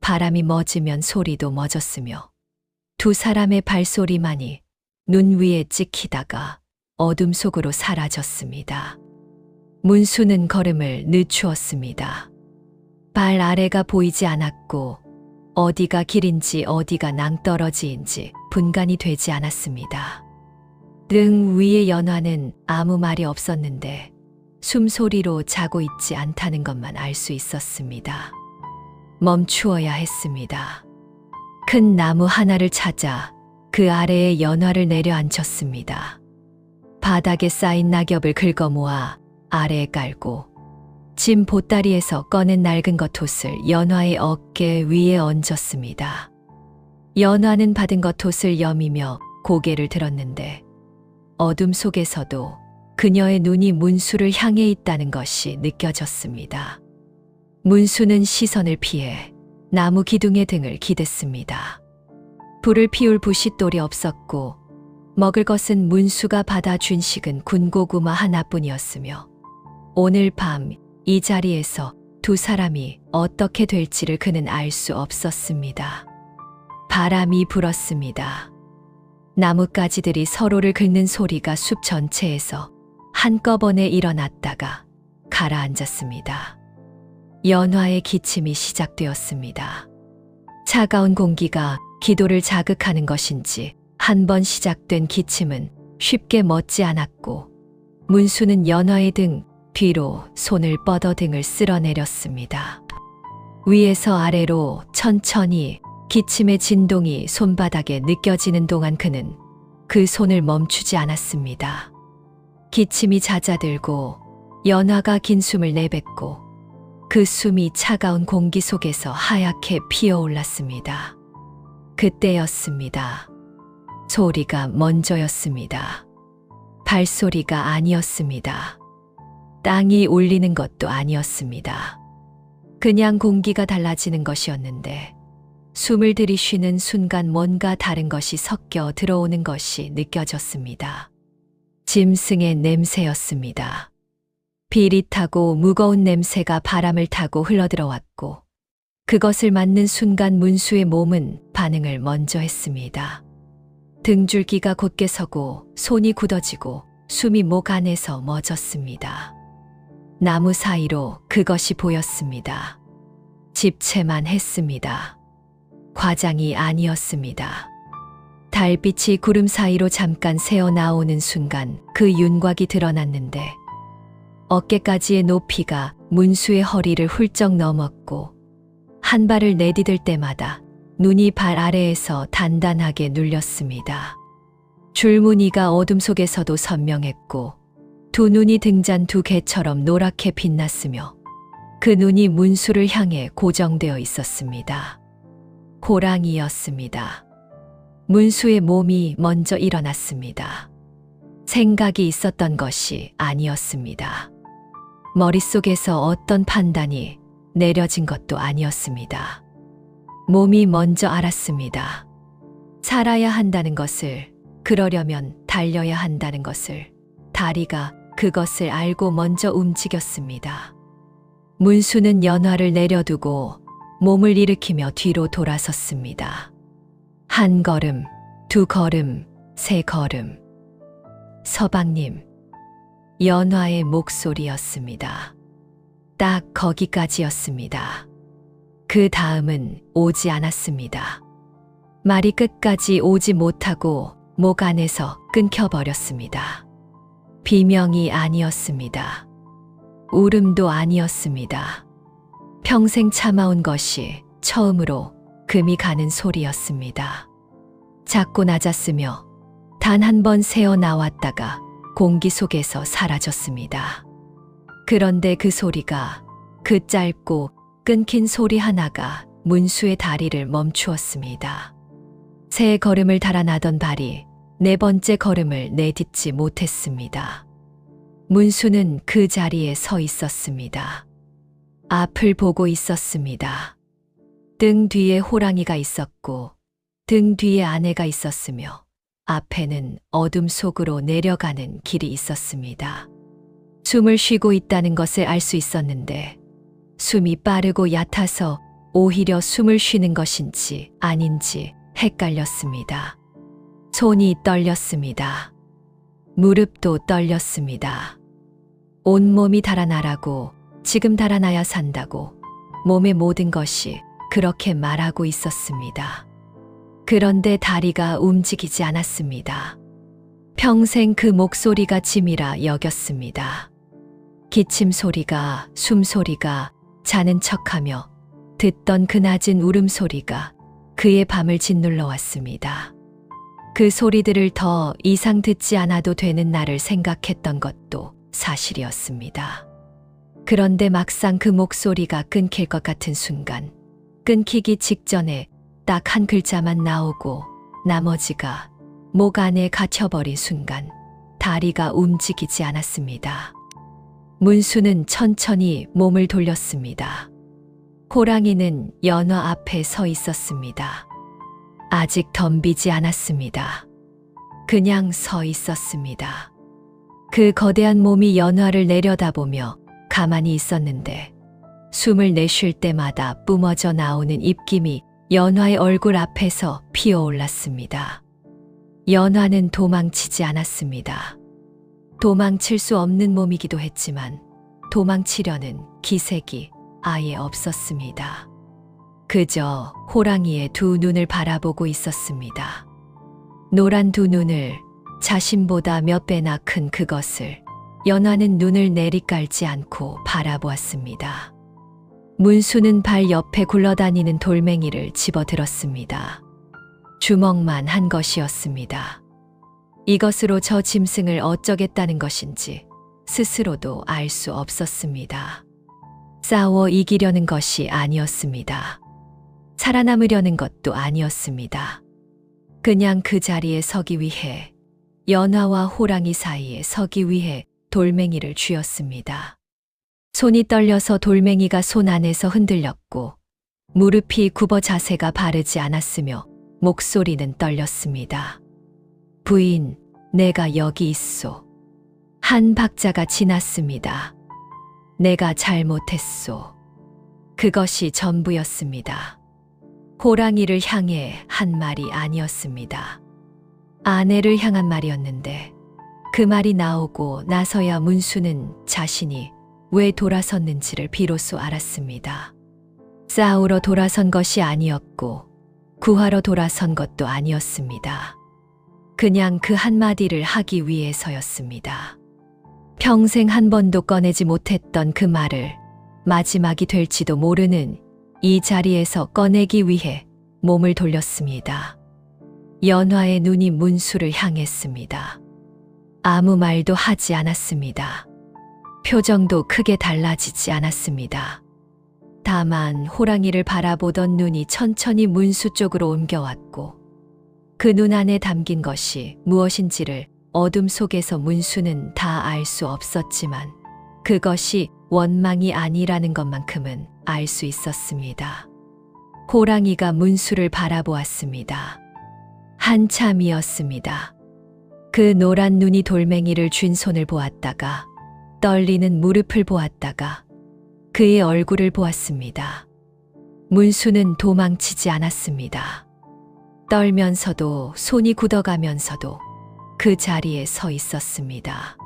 바람이 멎으면 소리도 멎었으며 두 사람의 발소리만이 눈 위에 찍히다가 어둠 속으로 사라졌습니다. 문수는 걸음을 늦추었습니다. 발 아래가 보이지 않았고 어디가 길인지 어디가 낭떠러지인지 분간이 되지 않았습니다. 등 위의 연화는 아무 말이 없었는데 숨소리로 자고 있지 않다는 것만 알 수 있었습니다. 멈추어야 했습니다. 큰 나무 하나를 찾아 그 아래에 연화를 내려앉혔습니다. 바닥에 쌓인 낙엽을 긁어 모아 아래에 깔고 짐 보따리에서 꺼낸 낡은 겉옷을 연화의 어깨 위에 얹었습니다. 연화는 받은 겉옷을 여미며 고개를 들었는데 어둠 속에서도 그녀의 눈이 문수를 향해 있다는 것이 느껴졌습니다. 문수는 시선을 피해 나무 기둥의 등을 기댔습니다. 불을 피울 부싯돌이 없었고 먹을 것은 문수가 받아준 식은 군고구마 하나뿐이었으며 오늘 밤 이 자리에서 두 사람이 어떻게 될지를 그는 알 수 없었습니다. 바람이 불었습니다. 나뭇가지들이 서로를 긁는 소리가 숲 전체에서 한꺼번에 일어났다가 가라앉았습니다. 연화의 기침이 시작되었습니다. 차가운 공기가 기도를 자극하는 것인지 한 번 시작된 기침은 쉽게 멎지 않았고 문수는 연화의 등 뒤로 손을 뻗어 등을 쓸어내렸습니다. 위에서 아래로 천천히 기침의 진동이 손바닥에 느껴지는 동안 그는 그 손을 멈추지 않았습니다. 기침이 잦아들고 연화가 긴 숨을 내뱉고 그 숨이 차가운 공기 속에서 하얗게 피어올랐습니다. 그때였습니다. 소리가 먼저였습니다. 발소리가 아니었습니다. 땅이 울리는 것도 아니었습니다. 그냥 공기가 달라지는 것이었는데 숨을 들이쉬는 순간 뭔가 다른 것이 섞여 들어오는 것이 느껴졌습니다. 짐승의 냄새였습니다. 비릿하고 무거운 냄새가 바람을 타고 흘러들어왔고 그것을 맡는 순간 문수의 몸은 반응을 먼저 했습니다. 등줄기가 곧게 서고 손이 굳어지고 숨이 목 안에서 멎었습니다. 나무 사이로 그것이 보였습니다. 집채만 했습니다. 과장이 아니었습니다. 달빛이 구름 사이로 잠깐 새어 나오는 순간 그 윤곽이 드러났는데 어깨까지의 높이가 문수의 허리를 훌쩍 넘었고 한 발을 내디딜 때마다 눈이 발 아래에서 단단하게 눌렸습니다. 줄무늬가 어둠 속에서도 선명했고 두 눈이 등잔 두 개처럼 노랗게 빛났으며 그 눈이 문수를 향해 고정되어 있었습니다. 호랑이였습니다. 문수의 몸이 먼저 일어났습니다. 생각이 있었던 것이 아니었습니다. 머릿속에서 어떤 판단이 내려진 것도 아니었습니다. 몸이 먼저 알았습니다. 살아야 한다는 것을, 그러려면 달려야 한다는 것을, 다리가 그것을 알고 먼저 움직였습니다. 문수는 연화를 내려두고 몸을 일으키며 뒤로 돌아섰습니다. 한 걸음, 두 걸음, 세 걸음. 서방님, 연화의 목소리였습니다. 딱 거기까지였습니다. 그 다음은 오지 않았습니다. 말이 끝까지 오지 못하고 목 안에서 끊겨버렸습니다. 비명이 아니었습니다. 울음도 아니었습니다. 평생 참아온 것이 처음으로 금이 가는 소리였습니다. 작고 낮았으며 단 한 번 새어 나왔다가 공기 속에서 사라졌습니다. 그런데 그 소리가, 그 짧고 끊긴 소리 하나가 문수의 다리를 멈추었습니다. 세 걸음을 달아나던 발이 네 번째 걸음을 내딛지 못했습니다. 문수는 그 자리에 서 있었습니다. 앞을 보고 있었습니다. 등 뒤에 호랑이가 있었고 등 뒤에 아내가 있었으며 앞에는 어둠 속으로 내려가는 길이 있었습니다. 숨을 쉬고 있다는 것을 알 수 있었는데 숨이 빠르고 얕아서 오히려 숨을 쉬는 것인지 아닌지 헷갈렸습니다. 손이 떨렸습니다. 무릎도 떨렸습니다. 온몸이 달아나라고, 지금 달아나야 산다고 몸의 모든 것이 그렇게 말하고 있었습니다. 그런데 다리가 움직이지 않았습니다. 평생 그 목소리가 짐이라 여겼습니다. 기침 소리가, 숨소리가, 자는 척하며 듣던 그 낮은 울음소리가 그의 밤을 짓눌러 왔습니다. 그 소리들을 더 이상 듣지 않아도 되는 날을 생각했던 것도 사실이었습니다. 그런데 막상 그 목소리가 끊길 것 같은 순간, 끊기기 직전에 딱 한 글자만 나오고 나머지가 목 안에 갇혀버린 순간 다리가 움직이지 않았습니다. 문수는 천천히 몸을 돌렸습니다. 호랑이는 연화 앞에 서 있었습니다. 아직 덤비지 않았습니다. 그냥 서 있었습니다. 그 거대한 몸이 연화를 내려다보며 가만히 있었는데 숨을 내쉴 때마다 뿜어져 나오는 입김이 연화의 얼굴 앞에서 피어올랐습니다. 연화는 도망치지 않았습니다. 도망칠 수 없는 몸이기도 했지만 도망치려는 기색이 아예 없었습니다. 그저 호랑이의 두 눈을 바라보고 있었습니다. 노란 두 눈을 자신보다 몇 배나 큰 그것을 연화는 눈을 내리깔지 않고 바라보았습니다. 문수는 발 옆에 굴러다니는 돌멩이를 집어들었습니다. 주먹만 한 것이었습니다. 이것으로 저 짐승을 어쩌겠다는 것인지 스스로도 알 수 없었습니다. 싸워 이기려는 것이 아니었습니다. 살아남으려는 것도 아니었습니다. 그냥 그 자리에 서기 위해, 연화와 호랑이 사이에 서기 위해 돌멩이를 쥐었습니다. 손이 떨려서 돌멩이가 손 안에서 흔들렸고 무릎이 굽어 자세가 바르지 않았으며 목소리는 떨렸습니다. 부인, 내가 여기 있소. 한 박자가 지났습니다. 내가 잘못했소. 그것이 전부였습니다. 호랑이를 향해 한 말이 아니었습니다. 아내를 향한 말이었는데 그 말이 나오고 나서야 문수는 자신이 왜 돌아섰는지를 비로소 알았습니다. 싸우러 돌아선 것이 아니었고 구하러 돌아선 것도 아니었습니다. 그냥 그 한마디를 하기 위해서였습니다. 평생 한 번도 꺼내지 못했던 그 말을 마지막이 될지도 모르는 이 자리에서 꺼내기 위해 몸을 돌렸습니다. 연화의 눈이 문수를 향했습니다. 아무 말도 하지 않았습니다. 표정도 크게 달라지지 않았습니다. 다만 호랑이를 바라보던 눈이 천천히 문수 쪽으로 옮겨왔고 그 눈 안에 담긴 것이 무엇인지를 어둠 속에서 문수는 다 알 수 없었지만 그것이 원망이 아니라는 것만큼은 알 수 있었습니다. 호랑이가 문수를 바라보았습니다. 한참이었습니다. 그 노란 눈이 돌멩이를 쥔 손을 보았다가 떨리는 무릎을 보았다가 그의 얼굴을 보았습니다. 문수는 도망치지 않았습니다. 떨면서도 손이 굳어가면서도 그 자리에 서 있었습니다.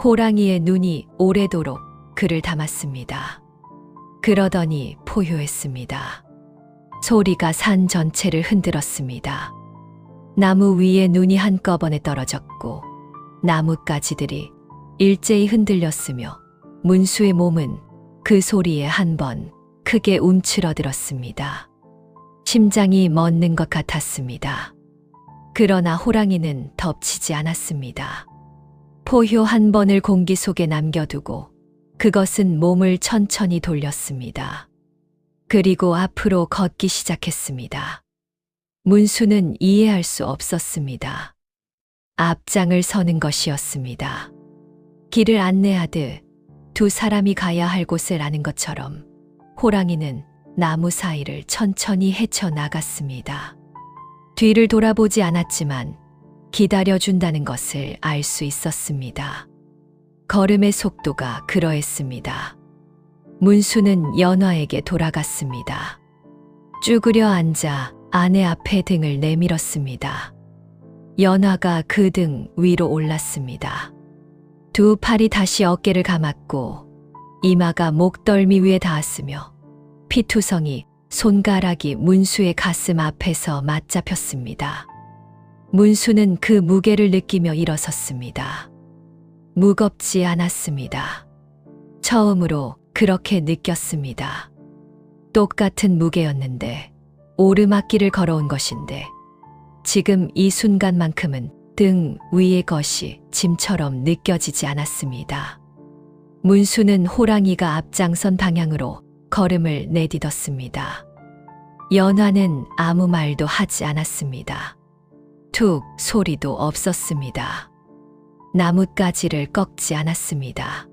호랑이의 눈이 오래도록 그를 담았습니다. 그러더니 포효했습니다. 소리가 산 전체를 흔들었습니다. 나무 위에 눈이 한꺼번에 떨어졌고 나뭇가지들이 일제히 흔들렸으며 문수의 몸은 그 소리에 한 번 크게 움츠러들었습니다. 심장이 멎는 것 같았습니다. 그러나 호랑이는 덮치지 않았습니다. 포효 한 번을 공기 속에 남겨두고 그것은 몸을 천천히 돌렸습니다. 그리고 앞으로 걷기 시작했습니다. 문수는 이해할 수 없었습니다. 앞장을 서는 것이었습니다. 길을 안내하듯 두 사람이 가야 할 곳을 아는 것처럼 호랑이는 나무 사이를 천천히 헤쳐나갔습니다. 뒤를 돌아보지 않았지만 기다려준다는 것을 알 수 있었습니다. 걸음의 속도가 그러했습니다. 문수는 연화에게 돌아갔습니다. 쭈그려 앉아 아내 앞에 등을 내밀었습니다. 연화가 그 등 위로 올랐습니다. 두 팔이 다시 어깨를 감았고 이마가 목덜미 위에 닿았으며 피투성이 손가락이 문수의 가슴 앞에서 맞잡혔습니다. 문수는 그 무게를 느끼며 일어섰습니다. 무겁지 않았습니다. 처음으로 그렇게 느꼈습니다. 똑같은 무게였는데 오르막길을 걸어온 것인데 지금 이 순간만큼은 등 위의 것이 짐처럼 느껴지지 않았습니다. 문수는 호랑이가 앞장선 방향으로 걸음을 내딛었습니다. 연화는 아무 말도 하지 않았습니다. 툭 소리도 없었습니다. 나뭇가지를 꺾지 않았습니다.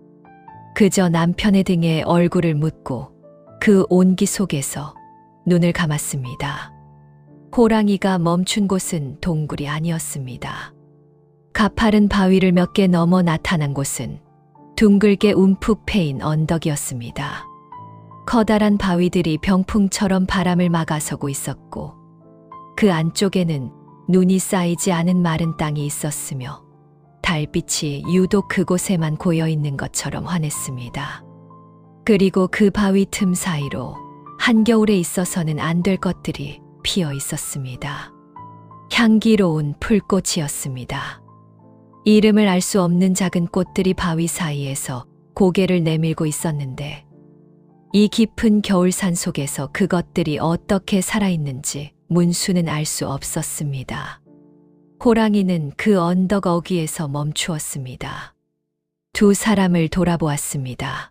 그저 남편의 등에 얼굴을 묻고 그 온기 속에서 눈을 감았습니다. 호랑이가 멈춘 곳은 동굴이 아니었습니다. 가파른 바위를 몇 개 넘어 나타난 곳은 둥글게 움푹 패인 언덕이었습니다. 커다란 바위들이 병풍처럼 바람을 막아서고 있었고 그 안쪽에는 눈이 쌓이지 않은 마른 땅이 있었으며 달빛이 유독 그곳에만 고여 있는 것처럼 환했습니다. 그리고 그 바위 틈 사이로 한겨울에 있어서는 안 될 것들이 피어 있었습니다. 향기로운 풀꽃이었습니다. 이름을 알 수 없는 작은 꽃들이 바위 사이에서 고개를 내밀고 있었는데 이 깊은 겨울산 속에서 그것들이 어떻게 살아있는지 문수는 알 수 없었습니다. 호랑이는 그 언덕 어귀에서 멈추었습니다. 두 사람을 돌아보았습니다.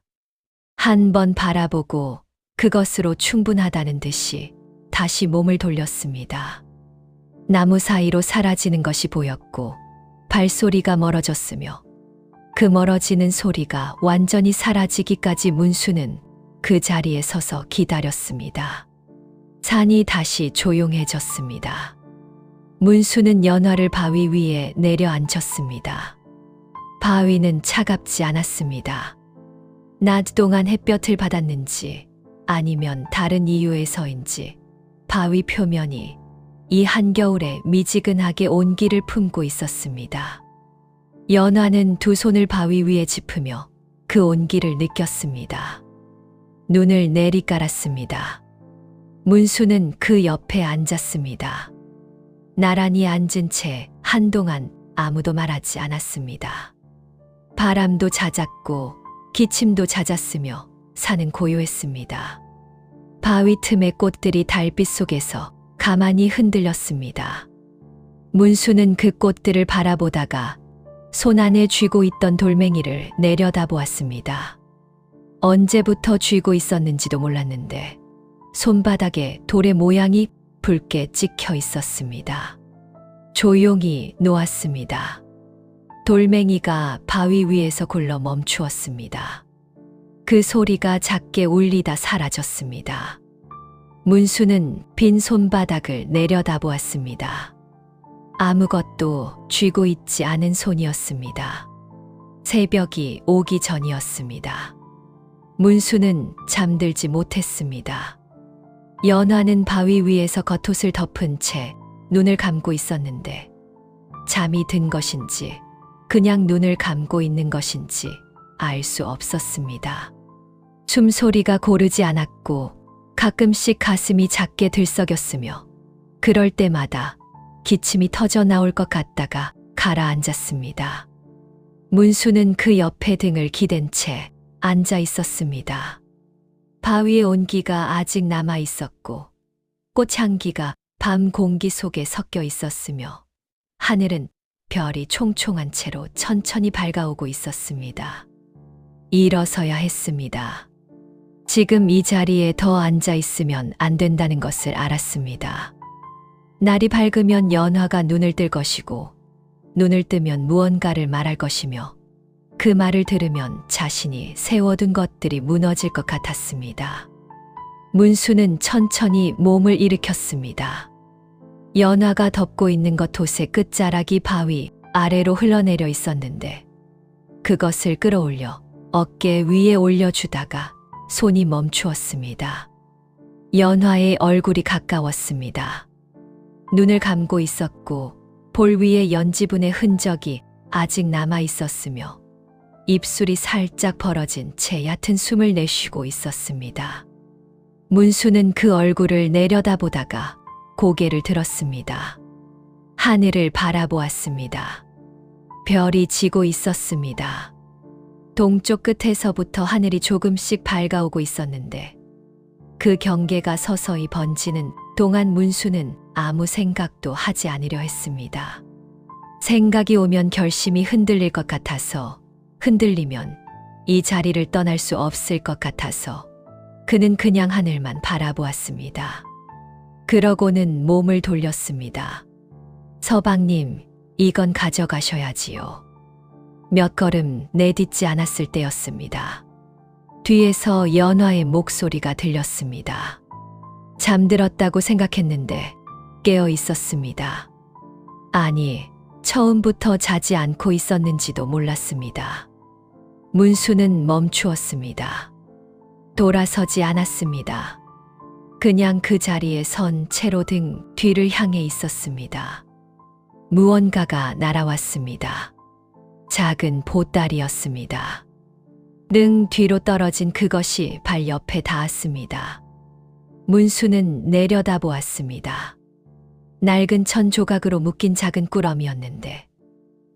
한 번 바라보고 그것으로 충분하다는 듯이 다시 몸을 돌렸습니다. 나무 사이로 사라지는 것이 보였고 발소리가 멀어졌으며 그 멀어지는 소리가 완전히 사라지기까지 문수는 그 자리에 서서 기다렸습니다. 산이 다시 조용해졌습니다. 문수는 연화를 바위 위에 내려앉혔습니다. 바위는 차갑지 않았습니다. 낮 동안 햇볕을 받았는지 아니면 다른 이유에서인지 바위 표면이 이 한겨울에 미지근하게 온기를 품고 있었습니다. 연화는 두 손을 바위 위에 짚으며 그 온기를 느꼈습니다. 눈을 내리깔았습니다. 문수는 그 옆에 앉았습니다. 나란히 앉은 채 한동안 아무도 말하지 않았습니다. 바람도 잦았고 기침도 잦았으며 산은 고요했습니다. 바위 틈의 꽃들이 달빛 속에서 가만히 흔들렸습니다. 문수는 그 꽃들을 바라보다가 손 안에 쥐고 있던 돌멩이를 내려다보았습니다. 언제부터 쥐고 있었는지도 몰랐는데 손바닥에 돌의 모양이 붉게 찍혀 있었습니다. 조용히 놓았습니다. 돌멩이가 바위 위에서 굴러 멈추었습니다. 그 소리가 작게 울리다 사라졌습니다. 문수는 빈 손바닥을 내려다보았습니다. 아무것도 쥐고 있지 않은 손이었습니다. 새벽이 오기 전이었습니다. 문수는 잠들지 못했습니다. 연화는 바위 위에서 겉옷을 덮은 채 눈을 감고 있었는데 잠이 든 것인지 그냥 눈을 감고 있는 것인지 알 수 없었습니다. 숨소리가 고르지 않았고 가끔씩 가슴이 작게 들썩였으며 그럴 때마다 기침이 터져 나올 것 같다가 가라앉았습니다. 문수는 그 옆에 등을 기댄 채 앉아 있었습니다. 바위의 온기가 아직 남아 있었고 꽃향기가 밤 공기 속에 섞여 있었으며 하늘은 별이 총총한 채로 천천히 밝아오고 있었습니다. 일어서야 했습니다. 지금 이 자리에 더 앉아 있으면 안 된다는 것을 알았습니다. 날이 밝으면 연화가 눈을 뜰 것이고 눈을 뜨면 무언가를 말할 것이며 그 말을 들으면 자신이 세워둔 것들이 무너질 것 같았습니다. 문수는 천천히 몸을 일으켰습니다. 연화가 덮고 있는 겉옷의 끝자락이 바위 아래로 흘러내려 있었는데 그것을 끌어올려 어깨 위에 올려주다가 손이 멈추었습니다. 연화의 얼굴이 가까웠습니다. 눈을 감고 있었고 볼 위에 연지분의 흔적이 아직 남아 있었으며 입술이 살짝 벌어진 채 얕은 숨을 내쉬고 있었습니다. 문수는 그 얼굴을 내려다보다가 고개를 들었습니다. 하늘을 바라보았습니다. 별이 지고 있었습니다. 동쪽 끝에서부터 하늘이 조금씩 밝아오고 있었는데 그 경계가 서서히 번지는 동안 문수는 아무 생각도 하지 않으려 했습니다. 생각이 오면 결심이 흔들릴 것 같아서 흔들리면 이 자리를 떠날 수 없을 것 같아서 그는 그냥 하늘만 바라보았습니다. 그러고는 몸을 돌렸습니다. 서방님, 이건 가져가셔야지요. 몇 걸음 내딛지 않았을 때였습니다. 뒤에서 연화의 목소리가 들렸습니다. 잠들었다고 생각했는데 깨어 있었습니다. 아니, 처음부터 자지 않고 있었는지도 몰랐습니다. 문수는 멈추었습니다. 돌아서지 않았습니다. 그냥 그 자리에 선 채로 등 뒤를 향해 있었습니다. 무언가가 날아왔습니다. 작은 보따리였습니다. 능 뒤로 떨어진 그것이 발 옆에 닿았습니다. 문수는 내려다보았습니다. 낡은 천 조각으로 묶인 작은 꾸러미였는데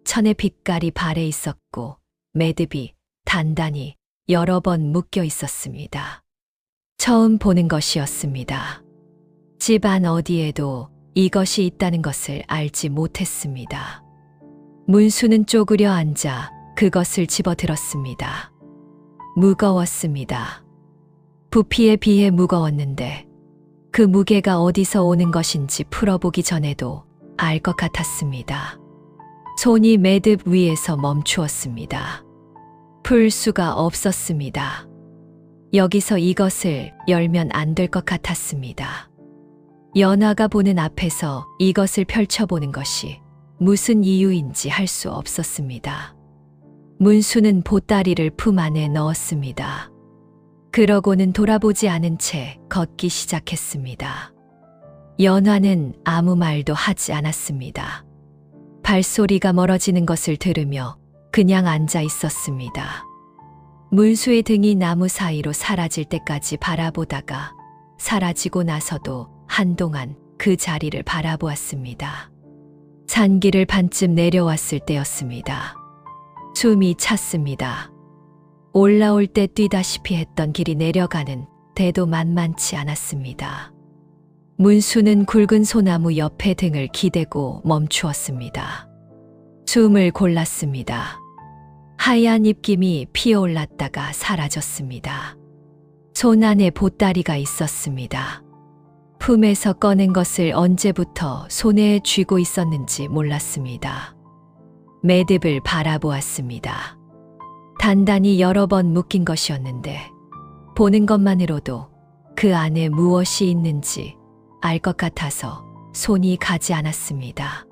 천의 빛깔이 발에 있었고 매듭이 단단히 여러 번 묶여 있었습니다. 처음 보는 것이었습니다. 집안 어디에도 이것이 있다는 것을 알지 못했습니다. 문수는 쪼그려 앉아 그것을 집어들었습니다. 무거웠습니다. 부피에 비해 무거웠는데 그 무게가 어디서 오는 것인지 풀어보기 전에도 알 것 같았습니다. 손이 매듭 위에서 멈추었습니다. 풀 수가 없었습니다. 여기서 이것을 열면 안 될 것 같았습니다. 연화가 보는 앞에서 이것을 펼쳐보는 것이 무슨 이유인지 할 수 없었습니다. 문수는 보따리를 품 안에 넣었습니다. 그러고는 돌아보지 않은 채 걷기 시작했습니다. 연화는 아무 말도 하지 않았습니다. 발소리가 멀어지는 것을 들으며 그냥 앉아 있었습니다. 문수의 등이 나무 사이로 사라질 때까지 바라보다가 사라지고 나서도 한동안 그 자리를 바라보았습니다. 산길을 반쯤 내려왔을 때였습니다. 숨이 찼습니다. 올라올 때 뛰다시피 했던 길이 내려가는 데도 만만치 않았습니다. 문수는 굵은 소나무 옆에 등을 기대고 멈추었습니다. 숨을 골랐습니다. 하얀 입김이 피어올랐다가 사라졌습니다. 손 안에 보따리가 있었습니다. 품에서 꺼낸 것을 언제부터 손에 쥐고 있었는지 몰랐습니다. 매듭을 바라보았습니다. 단단히 여러 번 묶인 것이었는데 보는 것만으로도 그 안에 무엇이 있는지 알 것 같아서 손이 가지 않았습니다.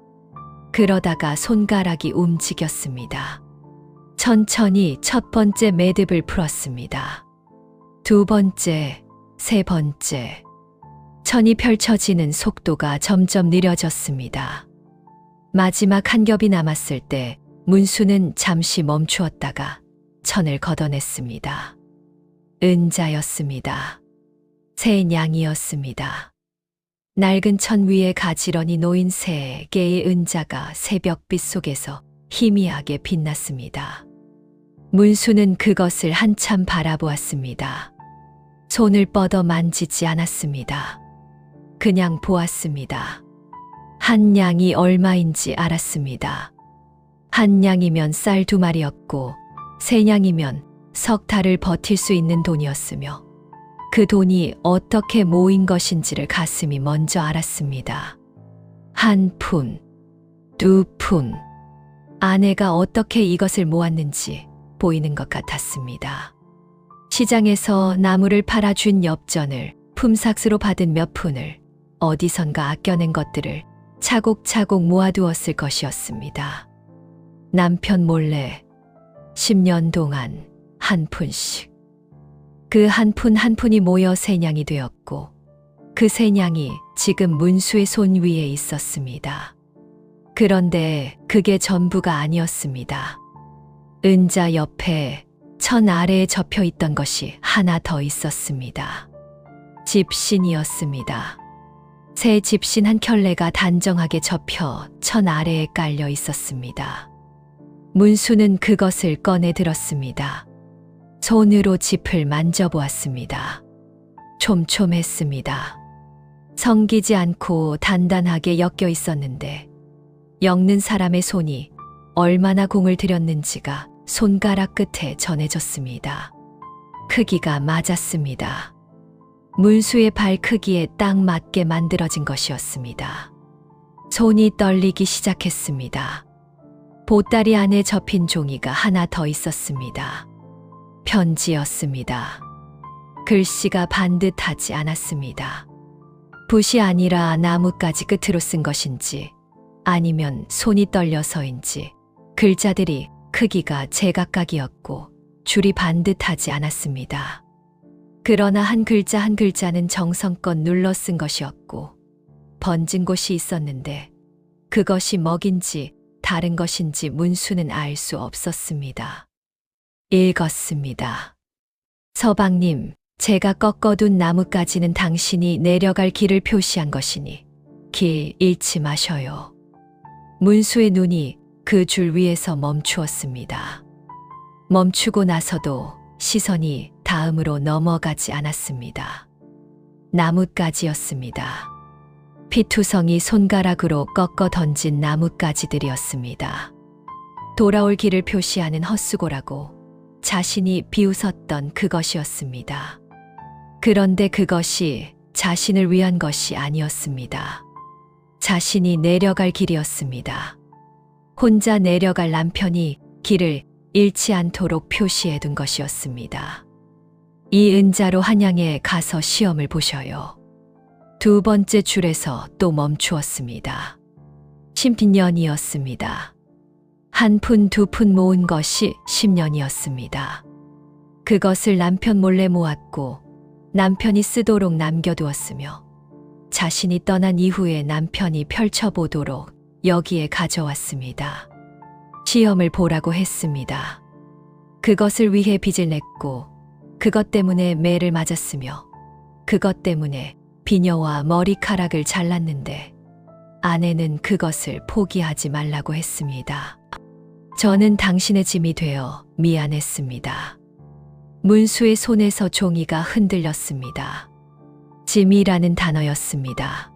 그러다가 손가락이 움직였습니다. 천천히 첫 번째 매듭을 풀었습니다. 두 번째, 세 번째. 천이 펼쳐지는 속도가 점점 느려졌습니다. 마지막 한 겹이 남았을 때 문수는 잠시 멈추었다가 천을 걷어냈습니다. 은자였습니다. 새 냥이었습니다. 낡은 천 위에 가지런히 놓인 세 개의 은자가 새벽빛 속에서 희미하게 빛났습니다. 문수는 그것을 한참 바라보았습니다. 손을 뻗어 만지지 않았습니다. 그냥 보았습니다. 한 냥이 얼마인지 알았습니다. 한 냥이면 쌀 2마리였고 세 냥이면 석 달을 버틸 수 있는 돈이었으며 그 돈이 어떻게 모인 것인지를 가슴이 먼저 알았습니다. 한 푼, 두 푼. 아내가 어떻게 이것을 모았는지 보이는 것 같았습니다. 시장에서 나무를 팔아준 엽전을 품삯으로 받은 몇 푼을 어디선가 아껴낸 것들을 차곡차곡 모아두었을 것이었습니다. 남편 몰래 10년 동안 한 푼씩. 그 한 푼 한 푼이 모여 세 냥이 되었고 그 세 냥이 지금 문수의 손 위에 있었습니다. 그런데 그게 전부가 아니었습니다. 은자 옆에 천 아래에 접혀 있던 것이 하나 더 있었습니다. 집신이었습니다. 새 집신 한 켤레가 단정하게 접혀 천 아래에 깔려 있었습니다. 문수는 그것을 꺼내 들었습니다. 손으로 짚을 만져보았습니다. 촘촘했습니다. 성기지 않고 단단하게 엮여 있었는데 엮는 사람의 손이 얼마나 공을 들였는지가 손가락 끝에 전해졌습니다. 크기가 맞았습니다. 문수의 발 크기에 딱 맞게 만들어진 것이었습니다. 손이 떨리기 시작했습니다. 보따리 안에 접힌 종이가 하나 더 있었습니다. 편지였습니다. 글씨가 반듯하지 않았습니다. 붓이 아니라 나뭇가지 끝으로 쓴 것인지 아니면 손이 떨려서인지 글자들이 크기가 제각각이었고 줄이 반듯하지 않았습니다. 그러나 한 글자 한 글자는 정성껏 눌러 쓴 것이었고 번진 곳이 있었는데 그것이 먹인지 다른 것인지 문수는 알 수 없었습니다. 읽었습니다. 서방님, 제가 꺾어둔 나뭇가지는 당신이 내려갈 길을 표시한 것이니 길 잃지 마셔요. 문수의 눈이 그 줄 위에서 멈추었습니다. 멈추고 나서도 시선이 다음으로 넘어가지 않았습니다. 나뭇가지였습니다. 피투성이 손가락으로 꺾어 던진 나뭇가지들이었습니다. 돌아올 길을 표시하는 헛수고라고 자신이 비웃었던 그것이었습니다. 그런데 그것이 자신을 위한 것이 아니었습니다. 자신이 내려갈 길이었습니다. 혼자 내려갈 남편이 길을 잃지 않도록 표시해 둔 것이었습니다. 이 은자로 한양에 가서 시험을 보셔요. 두 번째 줄에서 또 멈추었습니다. 10년이었습니다. 한 푼 두 푼 모은 것이 10년이었습니다. 그것을 남편 몰래 모았고 남편이 쓰도록 남겨두었으며 자신이 떠난 이후에 남편이 펼쳐보도록 여기에 가져왔습니다. 시험을 보라고 했습니다. 그것을 위해 빚을 냈고 그것 때문에 매를 맞았으며 그것 때문에 비녀와 머리카락을 잘랐는데 아내는 그것을 포기하지 말라고 했습니다. 저는 당신의 짐이 되어 미안했습니다. 문수의 손에서 종이가 흔들렸습니다. 짐이라는 단어였습니다.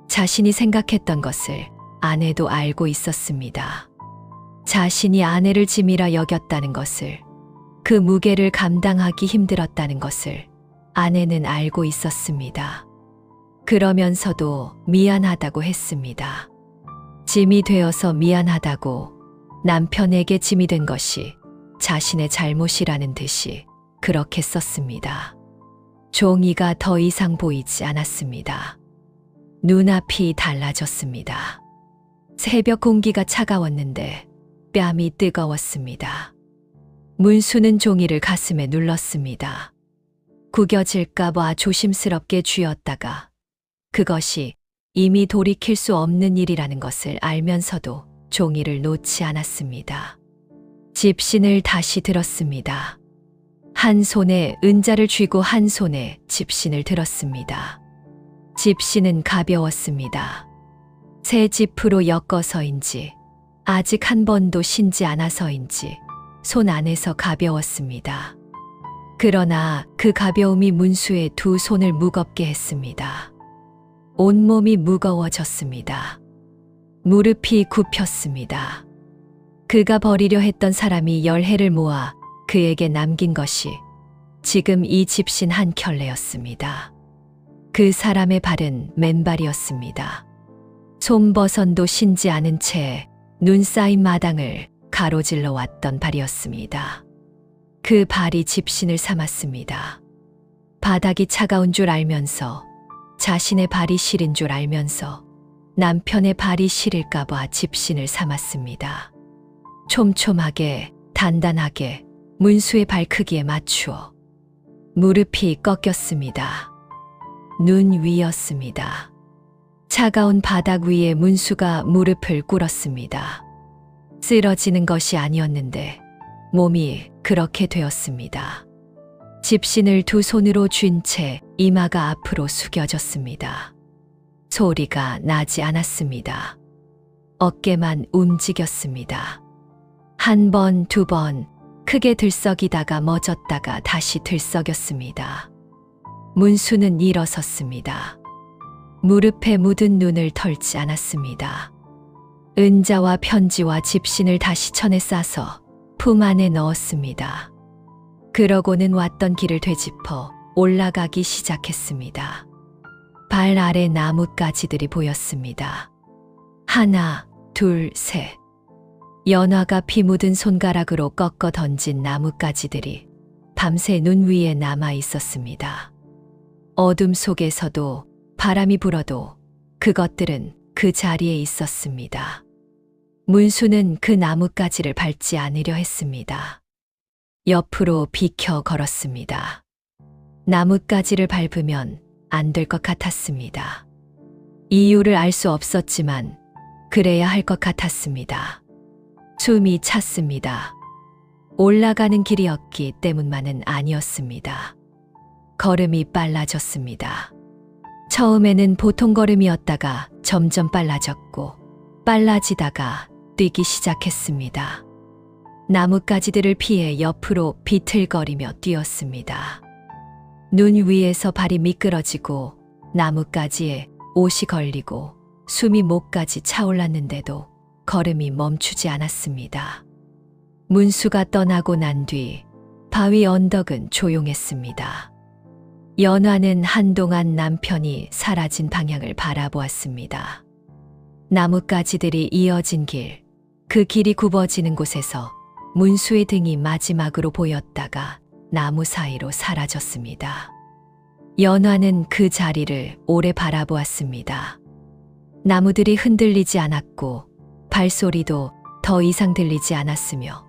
자신이 생각했던 것을 아내도 알고 있었습니다. 자신이 아내를 짐이라 여겼다는 것을, 그 무게를 감당하기 힘들었다는 것을 아내는 알고 있었습니다. 그러면서도 미안하다고 했습니다. 짐이 되어서 미안하다고, 남편에게 짐이 된 것이 자신의 잘못이라는 듯이 그렇게 썼습니다. 종이가 더 이상 보이지 않았습니다. 눈앞이 달라졌습니다. 새벽 공기가 차가웠는데 뺨이 뜨거웠습니다. 문수는 종이를 가슴에 눌렀습니다. 구겨질까봐 조심스럽게 쥐었다가 그것이 이미 돌이킬 수 없는 일이라는 것을 알면서도 종이를 놓지 않았습니다. 집신을 다시 들었습니다. 한 손에 은자를 쥐고 한 손에 집신을 들었습니다. 집신은 가벼웠습니다. 새 지프로 엮어서인지 아직 한 번도 신지 않아서인지 손 안에서 가벼웠습니다. 그러나 그 가벼움이 문수의 두 손을 무겁게 했습니다. 온몸이 무거워졌습니다. 무릎이 굽혔습니다. 그가 버리려 했던 사람이 열해를 모아 그에게 남긴 것이 지금 이 집신 한 켤레였습니다. 그 사람의 발은 맨발이었습니다. 솜버선도 신지 않은 채 눈 쌓인 마당을 가로질러 왔던 발이었습니다. 그 발이 집신을 삼았습니다. 바닥이 차가운 줄 알면서, 자신의 발이 시린 줄 알면서 남편의 발이 시릴까봐 집신을 삼았습니다. 촘촘하게, 단단하게 문수의 발 크기에 맞추어 무릎이 꺾였습니다. 눈 위였습니다. 차가운 바닥 위에 문수가 무릎을 꿇었습니다. 쓰러지는 것이 아니었는데 몸이 그렇게 되었습니다. 집신을 두 손으로 쥔 채 이마가 앞으로 숙여졌습니다. 소리가 나지 않았습니다. 어깨만 움직였습니다. 한 번, 두 번 크게 들썩이다가 멎었다가 다시 들썩였습니다. 문수는 일어섰습니다. 무릎에 묻은 눈을 털지 않았습니다. 은자와 편지와 집신을 다시 천에 싸서 품 안에 넣었습니다. 그러고는 왔던 길을 되짚어 올라가기 시작했습니다. 발 아래 나뭇가지들이 보였습니다. 하나, 둘, 셋. 연화가 피 묻은 손가락으로 꺾어 던진 나뭇가지들이 밤새 눈 위에 남아 있었습니다. 어둠 속에서도 바람이 불어도 그것들은 그 자리에 있었습니다. 문수는 그 나뭇가지를 밟지 않으려 했습니다. 옆으로 비켜 걸었습니다. 나뭇가지를 밟으면 안 될 것 같았습니다. 이유를 알 수 없었지만 그래야 할 것 같았습니다. 숨이 찼습니다. 올라가는 길이었기 때문만은 아니었습니다. 걸음이 빨라졌습니다. 처음에는 보통 걸음이었다가 점점 빨라졌고 빨라지다가 뛰기 시작했습니다. 나뭇가지들을 피해 옆으로 비틀거리며 뛰었습니다. 눈 위에서 발이 미끄러지고 나뭇가지에 옷이 걸리고 숨이 목까지 차올랐는데도 걸음이 멈추지 않았습니다. 문수가 떠나고 난 뒤 바위 언덕은 조용했습니다. 연화는 한동안 남편이 사라진 방향을 바라보았습니다. 나뭇가지들이 이어진 길, 그 길이 굽어지는 곳에서 문수의 등이 마지막으로 보였다가 나무 사이로 사라졌습니다. 연화는 그 자리를 오래 바라보았습니다. 나무들이 흔들리지 않았고 발소리도 더 이상 들리지 않았으며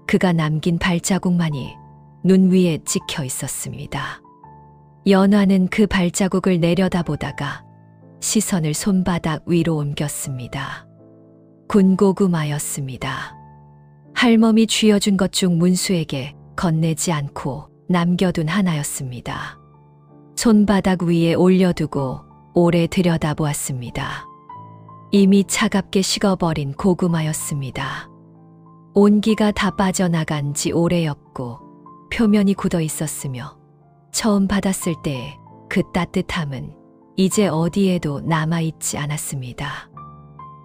그가 남긴 발자국만이 눈 위에 찍혀 있었습니다. 연화는 그 발자국을 내려다보다가 시선을 손바닥 위로 옮겼습니다. 군고구마였습니다. 할멈이 쥐어준 것 중 문수에게 건네지 않고 남겨둔 하나였습니다. 손바닥 위에 올려두고 오래 들여다보았습니다. 이미 차갑게 식어버린 고구마였습니다. 온기가 다 빠져나간 지 오래였고 표면이 굳어 있었으며 처음 받았을 때의 그 따뜻함은 이제 어디에도 남아있지 않았습니다.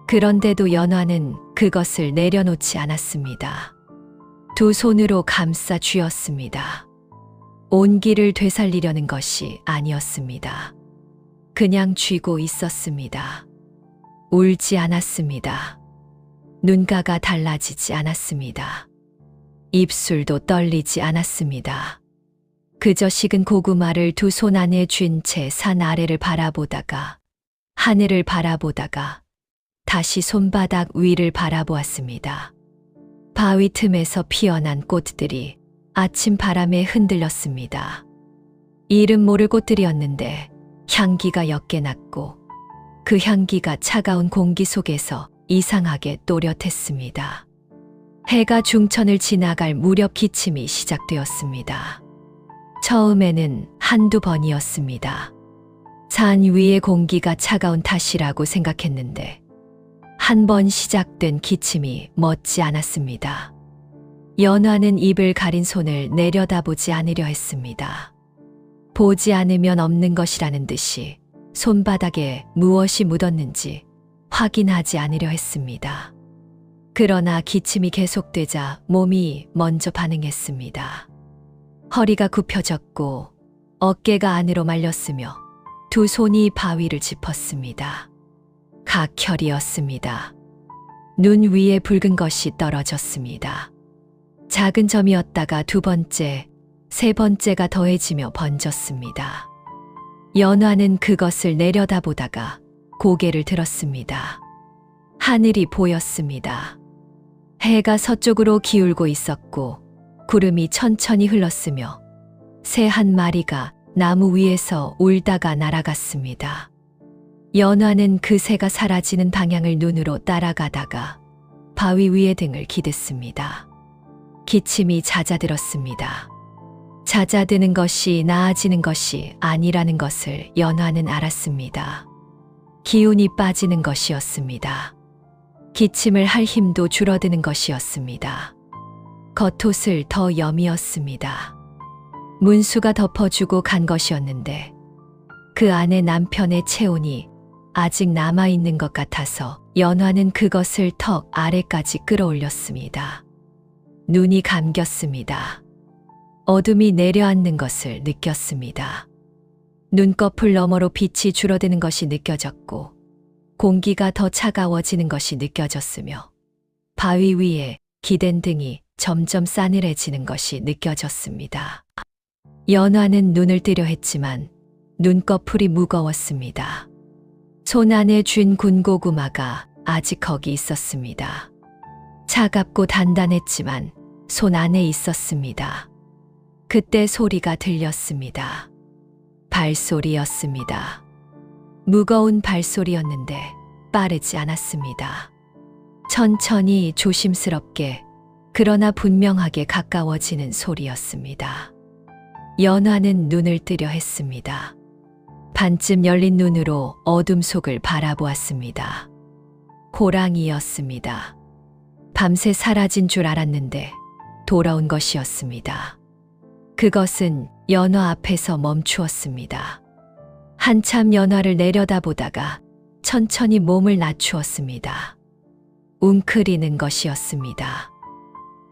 그런데도 연화는 그것을 내려놓지 않았습니다. 두 손으로 감싸 쥐었습니다. 온기를 되살리려는 것이 아니었습니다. 그냥 쥐고 있었습니다. 울지 않았습니다. 눈가가 달라지지 않았습니다. 입술도 떨리지 않았습니다. 그저 식은 고구마를 두 손 안에 쥔 채 산 아래를 바라보다가 하늘을 바라보다가 다시 손바닥 위를 바라보았습니다. 바위 틈에서 피어난 꽃들이 아침 바람에 흔들렸습니다. 이름 모를 꽃들이었는데 향기가 옅게 났고 그 향기가 차가운 공기 속에서 이상하게 또렷했습니다. 해가 중천을 지나갈 무렵 기침이 시작되었습니다. 처음에는 한두 번이었습니다. 산 위의 공기가 차가운 탓이라고 생각했는데 한 번 시작된 기침이 멎지 않았습니다. 연화는 입을 가린 손을 내려다보지 않으려 했습니다. 보지 않으면 없는 것이라는 듯이 손바닥에 무엇이 묻었는지 확인하지 않으려 했습니다. 그러나 기침이 계속되자 몸이 먼저 반응했습니다. 허리가 굽혀졌고 어깨가 안으로 말렸으며 두 손이 바위를 짚었습니다. 각혈이었습니다. 눈 위에 붉은 것이 떨어졌습니다. 작은 점이었다가 두 번째, 세 번째가 더해지며 번졌습니다. 연화는 그것을 내려다보다가 고개를 들었습니다. 하늘이 보였습니다. 해가 서쪽으로 기울고 있었고 구름이 천천히 흘렀으며 새 한 마리가 나무 위에서 울다가 날아갔습니다. 연화는 그 새가 사라지는 방향을 눈으로 따라가다가 바위 위에 등을 기댔습니다. 기침이 잦아들었습니다. 잦아드는 것이 나아지는 것이 아니라는 것을 연화는 알았습니다. 기운이 빠지는 것이었습니다. 기침을 할 힘도 줄어드는 것이었습니다. 겉옷을 더 여미었습니다. 문수가 덮어주고 간 것이었는데 그 안에 남편의 체온이 아직 남아있는 것 같아서 연화는 그것을 턱 아래까지 끌어올렸습니다. 눈이 감겼습니다. 어둠이 내려앉는 것을 느꼈습니다. 눈꺼풀 너머로 빛이 줄어드는 것이 느껴졌고 공기가 더 차가워지는 것이 느껴졌으며 바위 위에 기댄 등이 점점 싸늘해지는 것이 느껴졌습니다. 연화는 눈을 뜨려 했지만 눈꺼풀이 무거웠습니다. 손 안에 쥔 군고구마가 아직 거기 있었습니다. 차갑고 단단했지만 손 안에 있었습니다. 그때 소리가 들렸습니다. 발소리였습니다. 무거운 발소리였는데 빠르지 않았습니다. 천천히 조심스럽게 그러나 분명하게 가까워지는 소리였습니다. 연화는 눈을 뜨려 했습니다. 반쯤 열린 눈으로 어둠 속을 바라보았습니다. 호랑이였습니다. 밤새 사라진 줄 알았는데 돌아온 것이었습니다. 그것은 연화 앞에서 멈추었습니다. 한참 연화를 내려다보다가 천천히 몸을 낮추었습니다. 웅크리는 것이었습니다.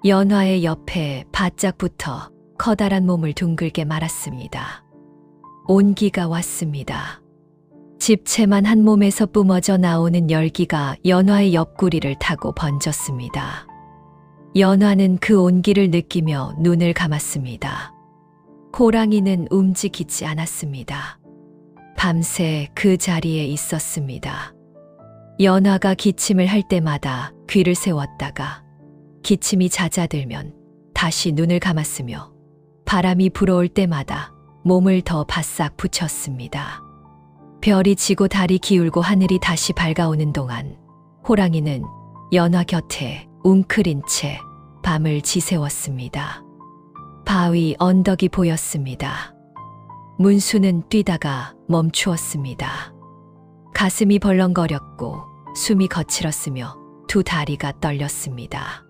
연화의 옆에 바짝 붙어 커다란 몸을 둥글게 말았습니다. 온기가 왔습니다. 집채만 한 몸에서 뿜어져 나오는 열기가 연화의 옆구리를 타고 번졌습니다. 연화는 그 온기를 느끼며 눈을 감았습니다. 호랑이는 움직이지 않았습니다. 밤새 그 자리에 있었습니다. 연화가 기침을 할 때마다 귀를 세웠다가 기침이 잦아들면 다시 눈을 감았으며 바람이 불어올 때마다 몸을 더 바싹 붙였습니다. 별이 지고 달이 기울고 하늘이 다시 밝아오는 동안 호랑이는 연화 곁에 웅크린 채 밤을 지새웠습니다. 바위 언덕이 보였습니다. 문수는 뛰다가 멈추었습니다. 가슴이 벌렁거렸고 숨이 거칠었으며 두 다리가 떨렸습니다.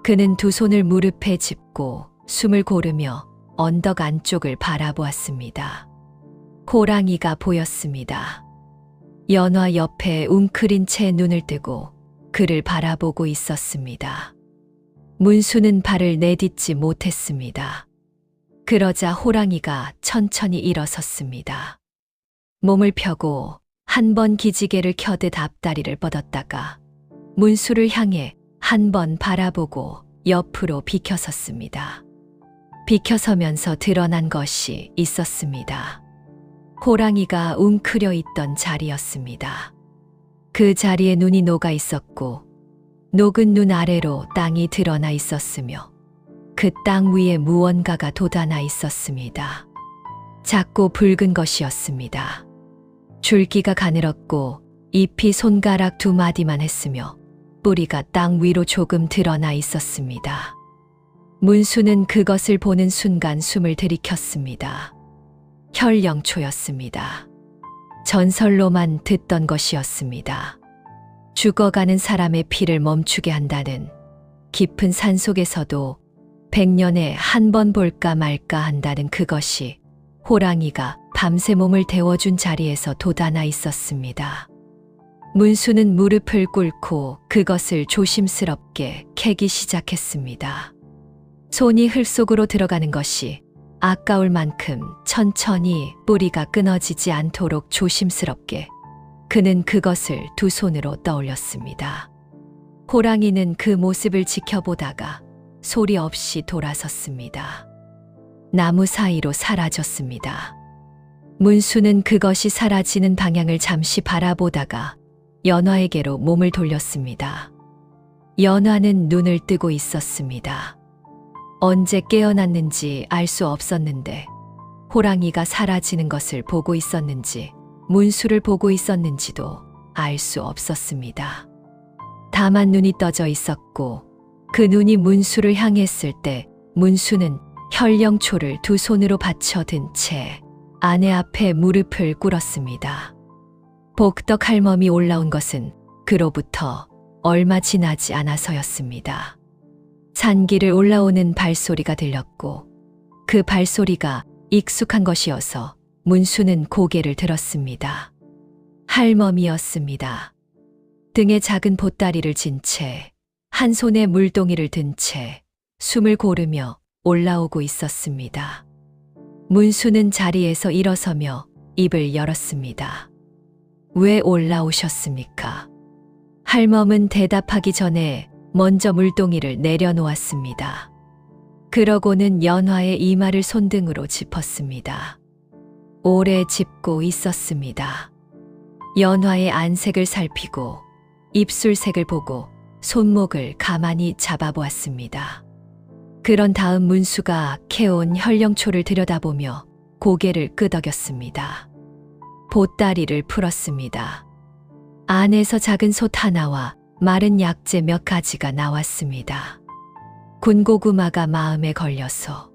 그는 두 손을 무릎에 짚고 숨을 고르며 언덕 안쪽을 바라보았습니다. 호랑이가 보였습니다. 연화 옆에 웅크린 채 눈을 뜨고 그를 바라보고 있었습니다. 문수는 발을 내딛지 못했습니다. 그러자 호랑이가 천천히 일어섰습니다. 몸을 펴고 한 번 기지개를 켜듯 앞다리를 뻗었다가 문수를 향해 한 번 바라보고 옆으로 비켜섰습니다. 비켜서면서 드러난 것이 있었습니다. 호랑이가 웅크려 있던 자리였습니다. 그 자리에 눈이 녹아 있었고 녹은 눈 아래로 땅이 드러나 있었으며 그 땅 위에 무언가가 돋아나 있었습니다. 작고 붉은 것이었습니다. 줄기가 가늘었고 잎이 손가락 두 마디만 했으며 뿌리가 땅 위로 조금 드러나 있었습니다. 문수는 그것을 보는 순간 숨을 들이켰습니다. 혈령초였습니다. 전설로만 듣던 것이었습니다. 죽어가는 사람의 피를 멈추게 한다는, 깊은 산속에서도 100년에 한 번 볼까 말까 한다는 그것이 호랑이가 밤새 몸을 데워준 자리에서 돋아나 있었습니다. 문수는 무릎을 꿇고 그것을 조심스럽게 캐기 시작했습니다. 손이 흙 속으로 들어가는 것이 아까울 만큼 천천히 뿌리가 끊어지지 않도록 조심스럽게 그는 그것을 두 손으로 떠올렸습니다. 호랑이는 그 모습을 지켜보다가 소리 없이 돌아섰습니다. 나무 사이로 사라졌습니다. 문수는 그것이 사라지는 방향을 잠시 바라보다가 연화에게로 몸을 돌렸습니다. 연화는 눈을 뜨고 있었습니다. 언제 깨어났는지 알 수 없었는데 호랑이가 사라지는 것을 보고 있었는지 문수를 보고 있었는지도 알 수 없었습니다. 다만 눈이 떠져 있었고 그 눈이 문수를 향했을 때 문수는 혈령초를 두 손으로 받쳐 든 채 아내 앞에 무릎을 꿇었습니다. 복덕 할멈이 올라온 것은 그로부터 얼마 지나지 않아서였습니다. 산길을 올라오는 발소리가 들렸고 그 발소리가 익숙한 것이어서 문수는 고개를 들었습니다. 할멈이었습니다. 등에 작은 보따리를 진 채 한 손에 물동이를 든 채 숨을 고르며 올라오고 있었습니다. 문수는 자리에서 일어서며 입을 열었습니다. 왜 올라오셨습니까? 할멈은 대답하기 전에 먼저 물동이를 내려놓았습니다. 그러고는 연화의 이마를 손등으로 짚었습니다. 오래 짚고 있었습니다. 연화의 안색을 살피고 입술색을 보고 손목을 가만히 잡아보았습니다. 그런 다음 문수가 캐온 혈령초를 들여다보며 고개를 끄덕였습니다. 보따리를 풀었습니다. 안에서 작은 솥 하나와 마른 약재 몇 가지가 나왔습니다. 군고구마가 마음에 걸려서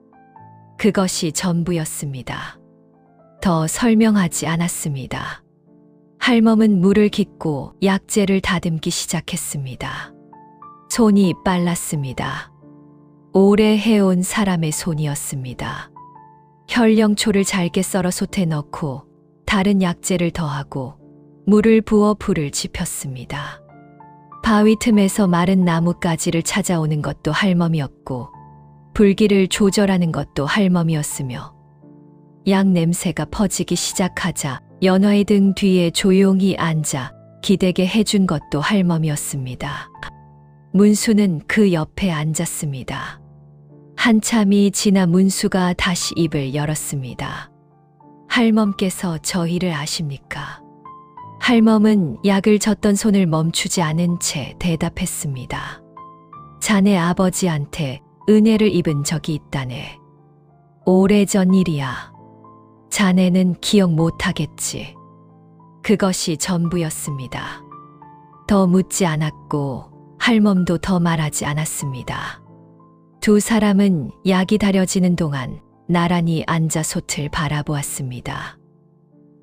그것이 전부였습니다. 더 설명하지 않았습니다. 할멈은 물을 깃고 약재를 다듬기 시작했습니다. 손이 빨랐습니다. 오래 해온 사람의 손이었습니다. 현령초를 잘게 썰어 솥에 넣고 다른 약재를 더하고 물을 부어 불을 지폈습니다. 바위 틈에서 마른 나뭇가지를 찾아오는 것도 할멈이었고 불기를 조절하는 것도 할멈이었으며 약 냄새가 퍼지기 시작하자 연화의 등 뒤에 조용히 앉아 기대게 해준 것도 할멈이었습니다. 문수는 그 옆에 앉았습니다. 한참이 지나 문수가 다시 입을 열었습니다. 할멈께서 저 일을 아십니까? 할멈은 약을 젓던 손을 멈추지 않은 채 대답했습니다. 자네 아버지한테 은혜를 입은 적이 있다네. 오래전 일이야. 자네는 기억 못하겠지. 그것이 전부였습니다. 더 묻지 않았고 할멈도 더 말하지 않았습니다. 두 사람은 약이 다려지는 동안 나란히 앉아 솥을 바라보았습니다.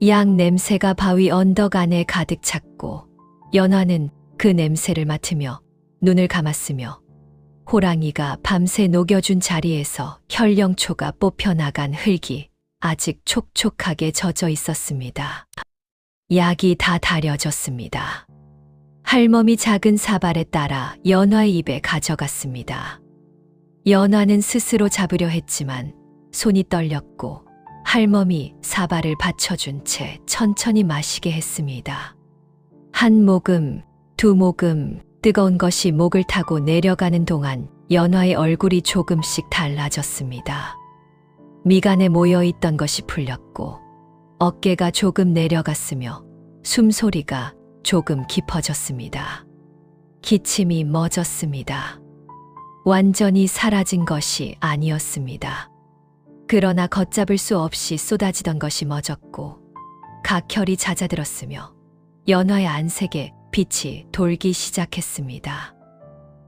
약 냄새가 바위 언덕 안에 가득 찼고 연화는 그 냄새를 맡으며 눈을 감았으며 호랑이가 밤새 녹여준 자리에서 현령초가 뽑혀나간 흙이 아직 촉촉하게 젖어 있었습니다. 약이 다 다려졌습니다. 할멈이 작은 사발에 따라 연화의 입에 가져갔습니다. 연화는 스스로 잡으려 했지만 손이 떨렸고 할멈이 사발을 받쳐준 채 천천히 마시게 했습니다. 한 모금, 두 모금 뜨거운 것이 목을 타고 내려가는 동안 연화의 얼굴이 조금씩 달라졌습니다. 미간에 모여있던 것이 풀렸고 어깨가 조금 내려갔으며 숨소리가 조금 깊어졌습니다. 기침이 멎었습니다. 완전히 사라진 것이 아니었습니다. 그러나 걷잡을 수 없이 쏟아지던 것이 멎었고 각혈이 잦아들었으며 연화의 안색에 빛이 돌기 시작했습니다.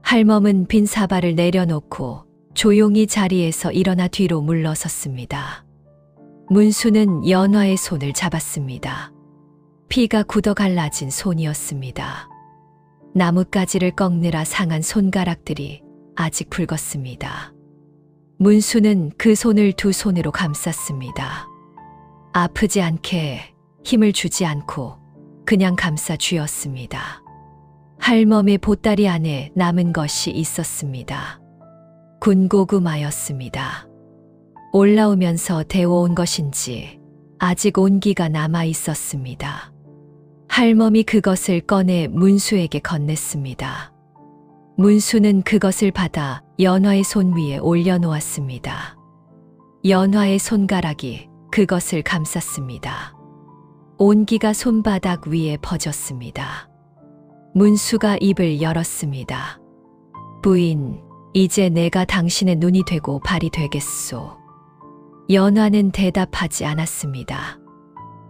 할멈은 빈 사발을 내려놓고 조용히 자리에서 일어나 뒤로 물러섰습니다. 문수는 연화의 손을 잡았습니다. 피가 굳어 갈라진 손이었습니다. 나뭇가지를 꺾느라 상한 손가락들이 아직 붉었습니다. 문수는 그 손을 두 손으로 감쌌습니다. 아프지 않게 힘을 주지 않고 그냥 감싸 쥐었습니다. 할멈의 보따리 안에 남은 것이 있었습니다. 군고구마였습니다. 올라오면서 데워온 것인지 아직 온기가 남아 있었습니다. 할멈이 그것을 꺼내 문수에게 건넸습니다. 문수는 그것을 받아 연화의 손 위에 올려놓았습니다. 연화의 손가락이 그것을 감쌌습니다. 온기가 손바닥 위에 퍼졌습니다. 문수가 입을 열었습니다. 부인, 이제 내가 당신의 눈이 되고 발이 되겠소. 연화는 대답하지 않았습니다.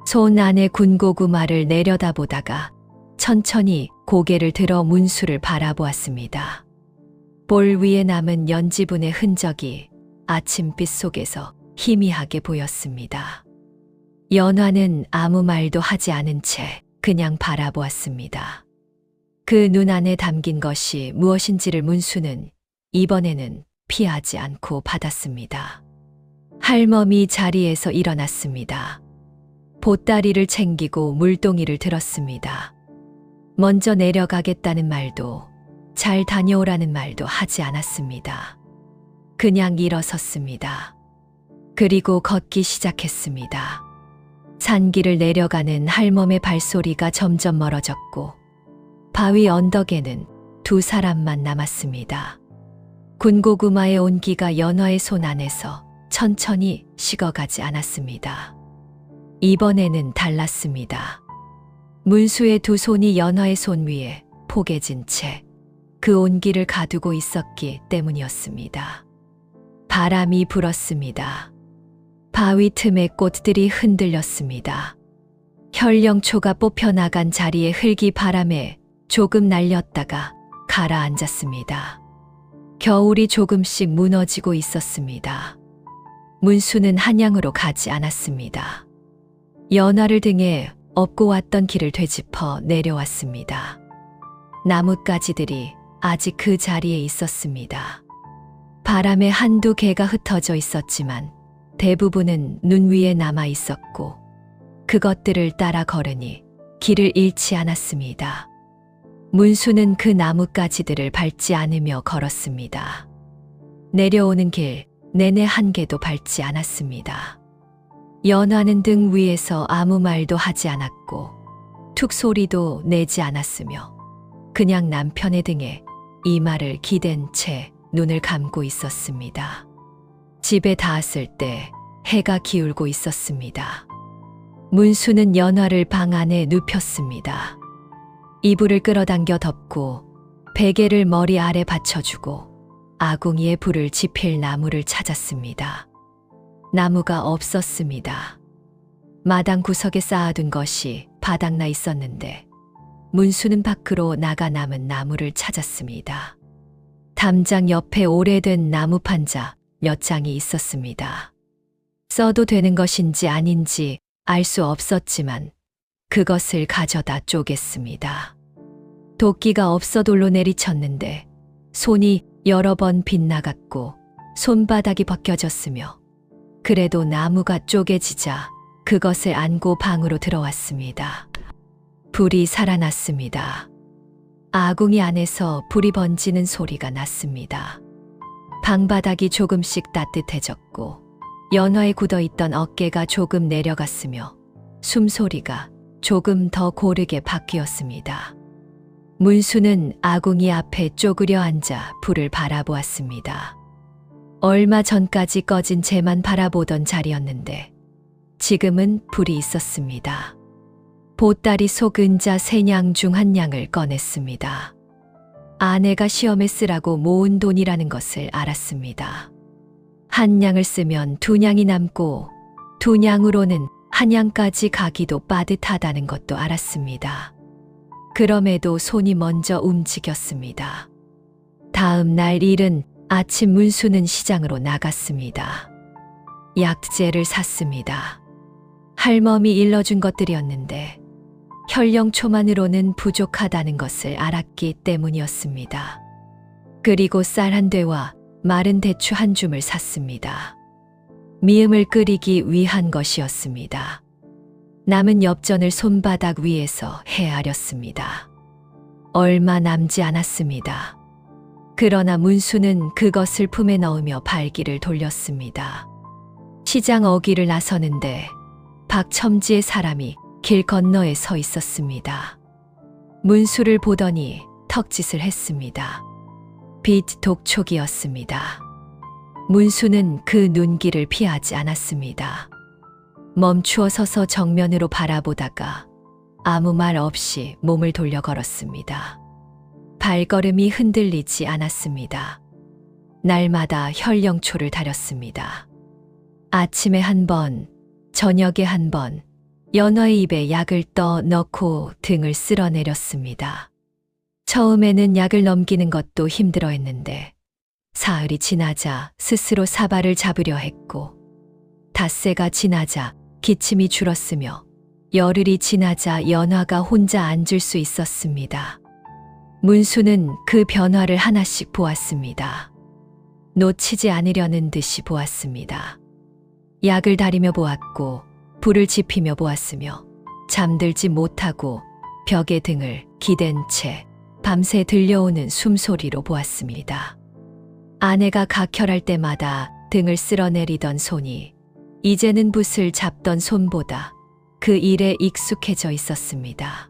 손 안에 군고구마를 내려다보다가 천천히 고개를 들어 문수를 바라보았습니다. 볼 위에 남은 연지분의 흔적이 아침빛 속에서 희미하게 보였습니다. 연화는 아무 말도 하지 않은 채 그냥 바라보았습니다. 그 눈 안에 담긴 것이 무엇인지를 문수는 이번에는 피하지 않고 받았습니다. 할멈이 자리에서 일어났습니다. 보따리를 챙기고 물동이를 들었습니다. 먼저 내려가겠다는 말도 잘 다녀오라는 말도 하지 않았습니다. 그냥 일어섰습니다. 그리고 걷기 시작했습니다. 산길을 내려가는 할멈의 발소리가 점점 멀어졌고 바위 언덕에는 두 사람만 남았습니다. 군고구마의 온기가 연화의 손 안에서 천천히 식어가지 않았습니다. 이번에는 달랐습니다. 문수의 두 손이 연화의 손 위에 포개진 채 그 온기를 가두고 있었기 때문이었습니다. 바람이 불었습니다. 바위 틈의 꽃들이 흔들렸습니다. 현령초가 뽑혀나간 자리에 흙이 바람에 조금 날렸다가 가라앉았습니다. 겨울이 조금씩 무너지고 있었습니다. 문수는 한양으로 가지 않았습니다. 연화를 등에 업고 왔던 길을 되짚어 내려왔습니다. 나뭇가지들이 아직 그 자리에 있었습니다. 바람에 한두 개가 흩어져 있었지만 대부분은 눈 위에 남아 있었고 그것들을 따라 걸으니 길을 잃지 않았습니다. 문수는 그 나뭇가지들을 밟지 않으며 걸었습니다. 내려오는 길 내내 한 개도 밟지 않았습니다. 연화는 등 위에서 아무 말도 하지 않았고 툭 소리도 내지 않았으며 그냥 남편의 등에 이마를 기댄 채 눈을 감고 있었습니다. 집에 닿았을 때 해가 기울고 있었습니다. 문수는 연화를 방 안에 눕혔습니다. 이불을 끌어당겨 덮고 베개를 머리 아래 받쳐주고 아궁이에 불을 지필 나무를 찾았습니다. 나무가 없었습니다. 마당 구석에 쌓아둔 것이 바닥나 있었는데 문수는 밖으로 나가 남은 나무를 찾았습니다. 담장 옆에 오래된 나무 판자 몇 장이 있었습니다. 써도 되는 것인지 아닌지 알 수 없었지만 그것을 가져다 쪼갰습니다. 도끼가 없어 돌로 내리쳤는데 손이 여러 번 빗나갔고 손바닥이 벗겨졌으며 그래도 나무가 쪼개지자 그것을 안고 방으로 들어왔습니다. 불이 살아났습니다. 아궁이 안에서 불이 번지는 소리가 났습니다. 방바닥이 조금씩 따뜻해졌고 연화에 굳어있던 어깨가 조금 내려갔으며 숨소리가 조금 더 고르게 바뀌었습니다. 문수는 아궁이 앞에 쪼그려 앉아 불을 바라보았습니다. 얼마 전까지 꺼진 채만 바라보던 자리였는데 지금은 불이 있었습니다. 보따리 속 은자 3냥 중 1냥을 꺼냈습니다. 아내가 시험에 쓰라고 모은 돈이라는 것을 알았습니다. 1냥을 쓰면 2냥이 남고 2냥으로는 1냥까지 가기도 빠듯하다는 것도 알았습니다. 그럼에도 손이 먼저 움직였습니다. 다음 날 일은 아침 문수는 시장으로 나갔습니다. 약재를 샀습니다. 할멈이 일러준 것들이었는데 현령초만으로는 부족하다는 것을 알았기 때문이었습니다. 그리고 쌀 1대와 마른 대추 1줌을 샀습니다. 미음을 끓이기 위한 것이었습니다. 남은 엽전을 손바닥 위에서 헤아렸습니다. 얼마 남지 않았습니다. 그러나 문수는 그것을 품에 넣으며 발길을 돌렸습니다. 시장 어귀를 나서는데 박첨지의 사람이 길 건너에 서 있었습니다. 문수를 보더니 턱짓을 했습니다. 빛 독촉이었습니다. 문수는 그 눈길을 피하지 않았습니다. 멈추어 서서 정면으로 바라보다가 아무 말 없이 몸을 돌려 걸었습니다. 발걸음이 흔들리지 않았습니다. 날마다 현령초를 다렸습니다. 아침에 1번, 저녁에 1번, 연화의 입에 약을 떠 넣고 등을 쓸어내렸습니다. 처음에는 약을 넘기는 것도 힘들어했는데 사흘이 지나자 스스로 사발을 잡으려 했고 닷새가 지나자 기침이 줄었으며 열흘이 지나자 연화가 혼자 앉을 수 있었습니다. 문수는 그 변화를 하나씩 보았습니다. 놓치지 않으려는 듯이 보았습니다. 약을 다리며 보았고 불을 지피며 보았으며 잠들지 못하고 벽에 등을 기댄 채 밤새 들려오는 숨소리로 보았습니다. 아내가 각혈할 때마다 등을 쓸어내리던 손이 이제는 붓을 잡던 손보다 그 일에 익숙해져 있었습니다.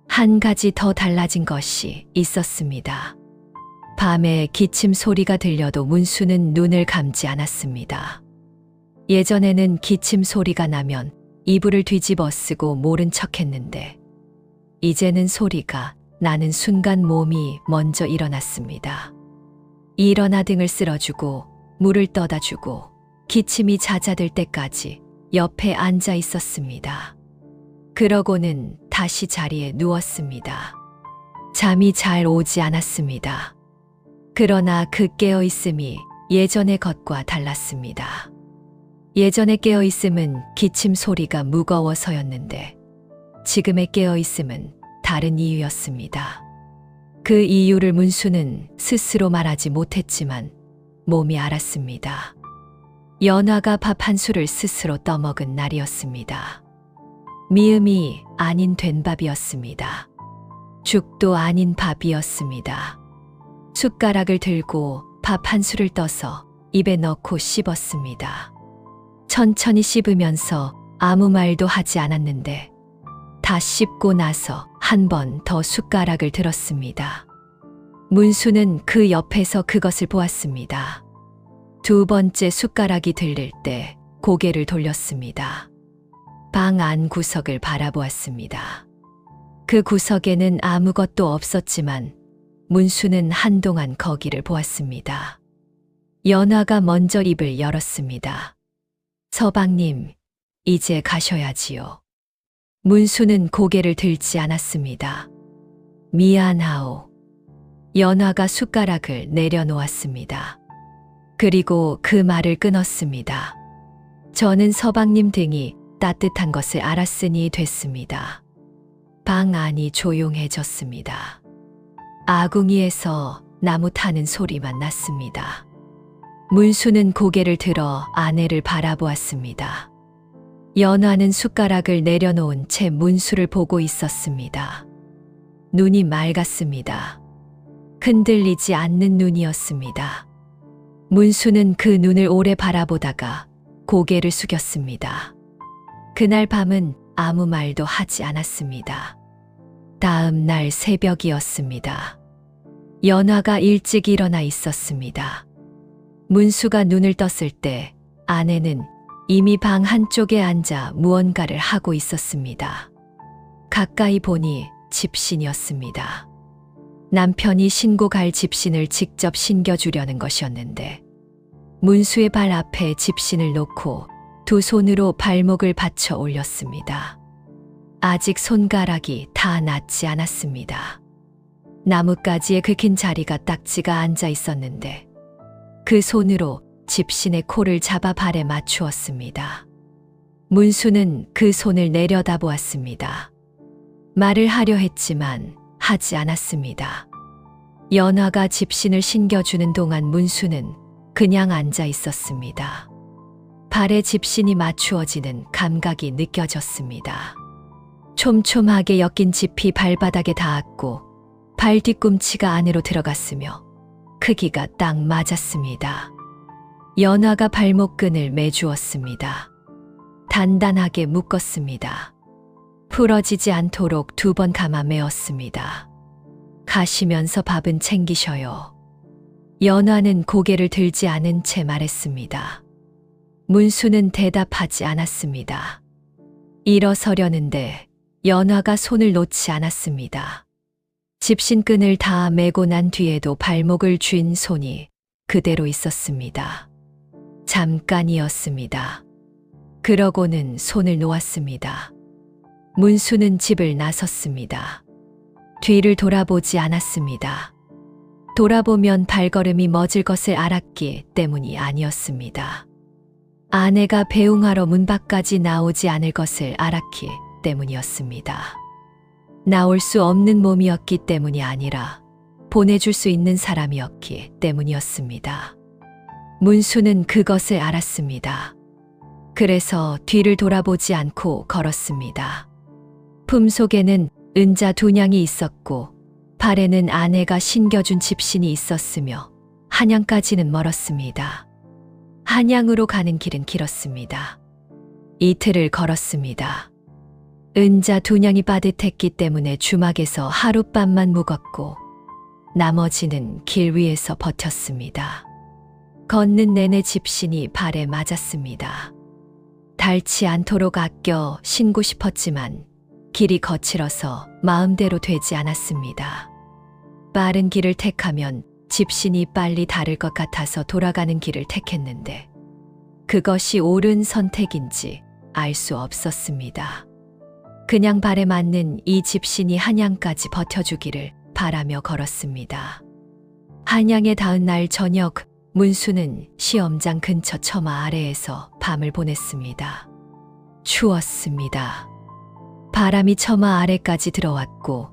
한 가지 더 달라진 것이 있었습니다. 밤에 기침 소리가 들려도 문수는 눈을 감지 않았습니다. 예전에는 기침 소리가 나면 이불을 뒤집어 쓰고 모른 척했는데 이제는 소리가 나는 순간 몸이 먼저 일어났습니다. 일어나 등을 쓸어주고 물을 떠다 주고 기침이 잦아들 때까지 옆에 앉아 있었습니다. 그러고는 다시 자리에 누웠습니다. 잠이 잘 오지 않았습니다. 그러나 그 깨어있음이 예전의 것과 달랐습니다. 예전의 깨어있음은 기침 소리가 무거워서였는데 지금의 깨어있음은 다른 이유였습니다. 그 이유를 문수는 스스로 말하지 못했지만 몸이 알았습니다. 연화가 밥 한 술을 스스로 떠먹은 날이었습니다. 미음이 아닌 된밥이었습니다. 죽도 아닌 밥이었습니다. 숟가락을 들고 밥 한 술을 떠서 입에 넣고 씹었습니다. 천천히 씹으면서 아무 말도 하지 않았는데 다 씹고 나서 한 번 더 숟가락을 들었습니다. 문수는 그 옆에서 그것을 보았습니다. 두 번째 숟가락이 들릴 때 고개를 돌렸습니다. 방 안 구석을 바라보았습니다. 그 구석에는 아무것도 없었지만 문수는 한동안 거기를 보았습니다. 연화가 먼저 입을 열었습니다. 서방님, 이제 가셔야지요. 문수는 고개를 들지 않았습니다. 미안하오. 연화가 숟가락을 내려놓았습니다. 그리고 그 말을 끊었습니다. 저는 서방님 등이 따뜻한 것을 알았으니 됐습니다. 방 안이 조용해졌습니다. 아궁이에서 나무 타는 소리만 났습니다. 문수는 고개를 들어 아내를 바라보았습니다. 연화는 숟가락을 내려놓은 채 문수를 보고 있었습니다. 눈이 맑았습니다. 흔들리지 않는 눈이었습니다. 문수는 그 눈을 오래 바라보다가 고개를 숙였습니다. 그날 밤은 아무 말도 하지 않았습니다. 다음 날 새벽이었습니다. 연화가 일찍 일어나 있었습니다. 문수가 눈을 떴을 때 아내는 이미 방 한쪽에 앉아 무언가를 하고 있었습니다. 가까이 보니 집신이었습니다. 남편이 신고 갈 집신을 직접 신겨주려는 것이었는데 문수의 발 앞에 집신을 놓고 두 손으로 발목을 받쳐 올렸습니다. 아직 손가락이 다 낫지 않았습니다. 나뭇가지에 긁힌 자리가 딱지가 앉아 있었는데 그 손으로 집신의 코를 잡아 발에 맞추었습니다. 문수는 그 손을 내려다보았습니다. 말을 하려 했지만 하지 않았습니다. 연화가 집신을 신겨주는 동안 문수는 그냥 앉아 있었습니다. 발에 집신이 맞추어지는 감각이 느껴졌습니다. 촘촘하게 엮인 집이 발바닥에 닿았고 발 뒤꿈치가 안으로 들어갔으며 크기가 딱 맞았습니다. 연화가 발목끈을 매주었습니다. 단단하게 묶었습니다. 풀어지지 않도록 두 번 감아 매었습니다. 가시면서 밥은 챙기셔요. 연화는 고개를 들지 않은 채 말했습니다. 문수는 대답하지 않았습니다. 일어서려는데 연화가 손을 놓지 않았습니다. 집신끈을 다 매고 난 뒤에도 발목을 쥔 손이 그대로 있었습니다. 잠깐이었습니다. 그러고는 손을 놓았습니다. 문수는 집을 나섰습니다. 뒤를 돌아보지 않았습니다. 돌아보면 발걸음이 멎을 것을 알았기 때문이 아니었습니다. 아내가 배웅하러 문 밖까지 나오지 않을 것을 알았기 때문이었습니다. 나올 수 없는 몸이었기 때문이 아니라 보내줄 수 있는 사람이었기 때문이었습니다. 문수는 그것을 알았습니다. 그래서 뒤를 돌아보지 않고 걸었습니다. 품속에는 은자 2냥이 있었고 발에는 아내가 신겨준 집신이 있었으며 한양까지는 멀었습니다. 한양으로 가는 길은 길었습니다. 이틀을 걸었습니다. 은자 2냥이 빠듯했기 때문에 주막에서 하룻밤만 묵었고 나머지는 길 위에서 버텼습니다. 걷는 내내 집신이 발에 맞았습니다. 닳지 않도록 아껴 신고 싶었지만 길이 거칠어서 마음대로 되지 않았습니다. 빠른 길을 택하면 집신이 빨리 닳을 것 같아서 돌아가는 길을 택했는데 그것이 옳은 선택인지 알 수 없었습니다. 그냥 발에 맞는 이 집신이 한양까지 버텨주기를 바라며 걸었습니다. 한양에 닿은 날 저녁 문수는 시험장 근처 처마 아래에서 밤을 보냈습니다. 추웠습니다. 바람이 처마 아래까지 들어왔고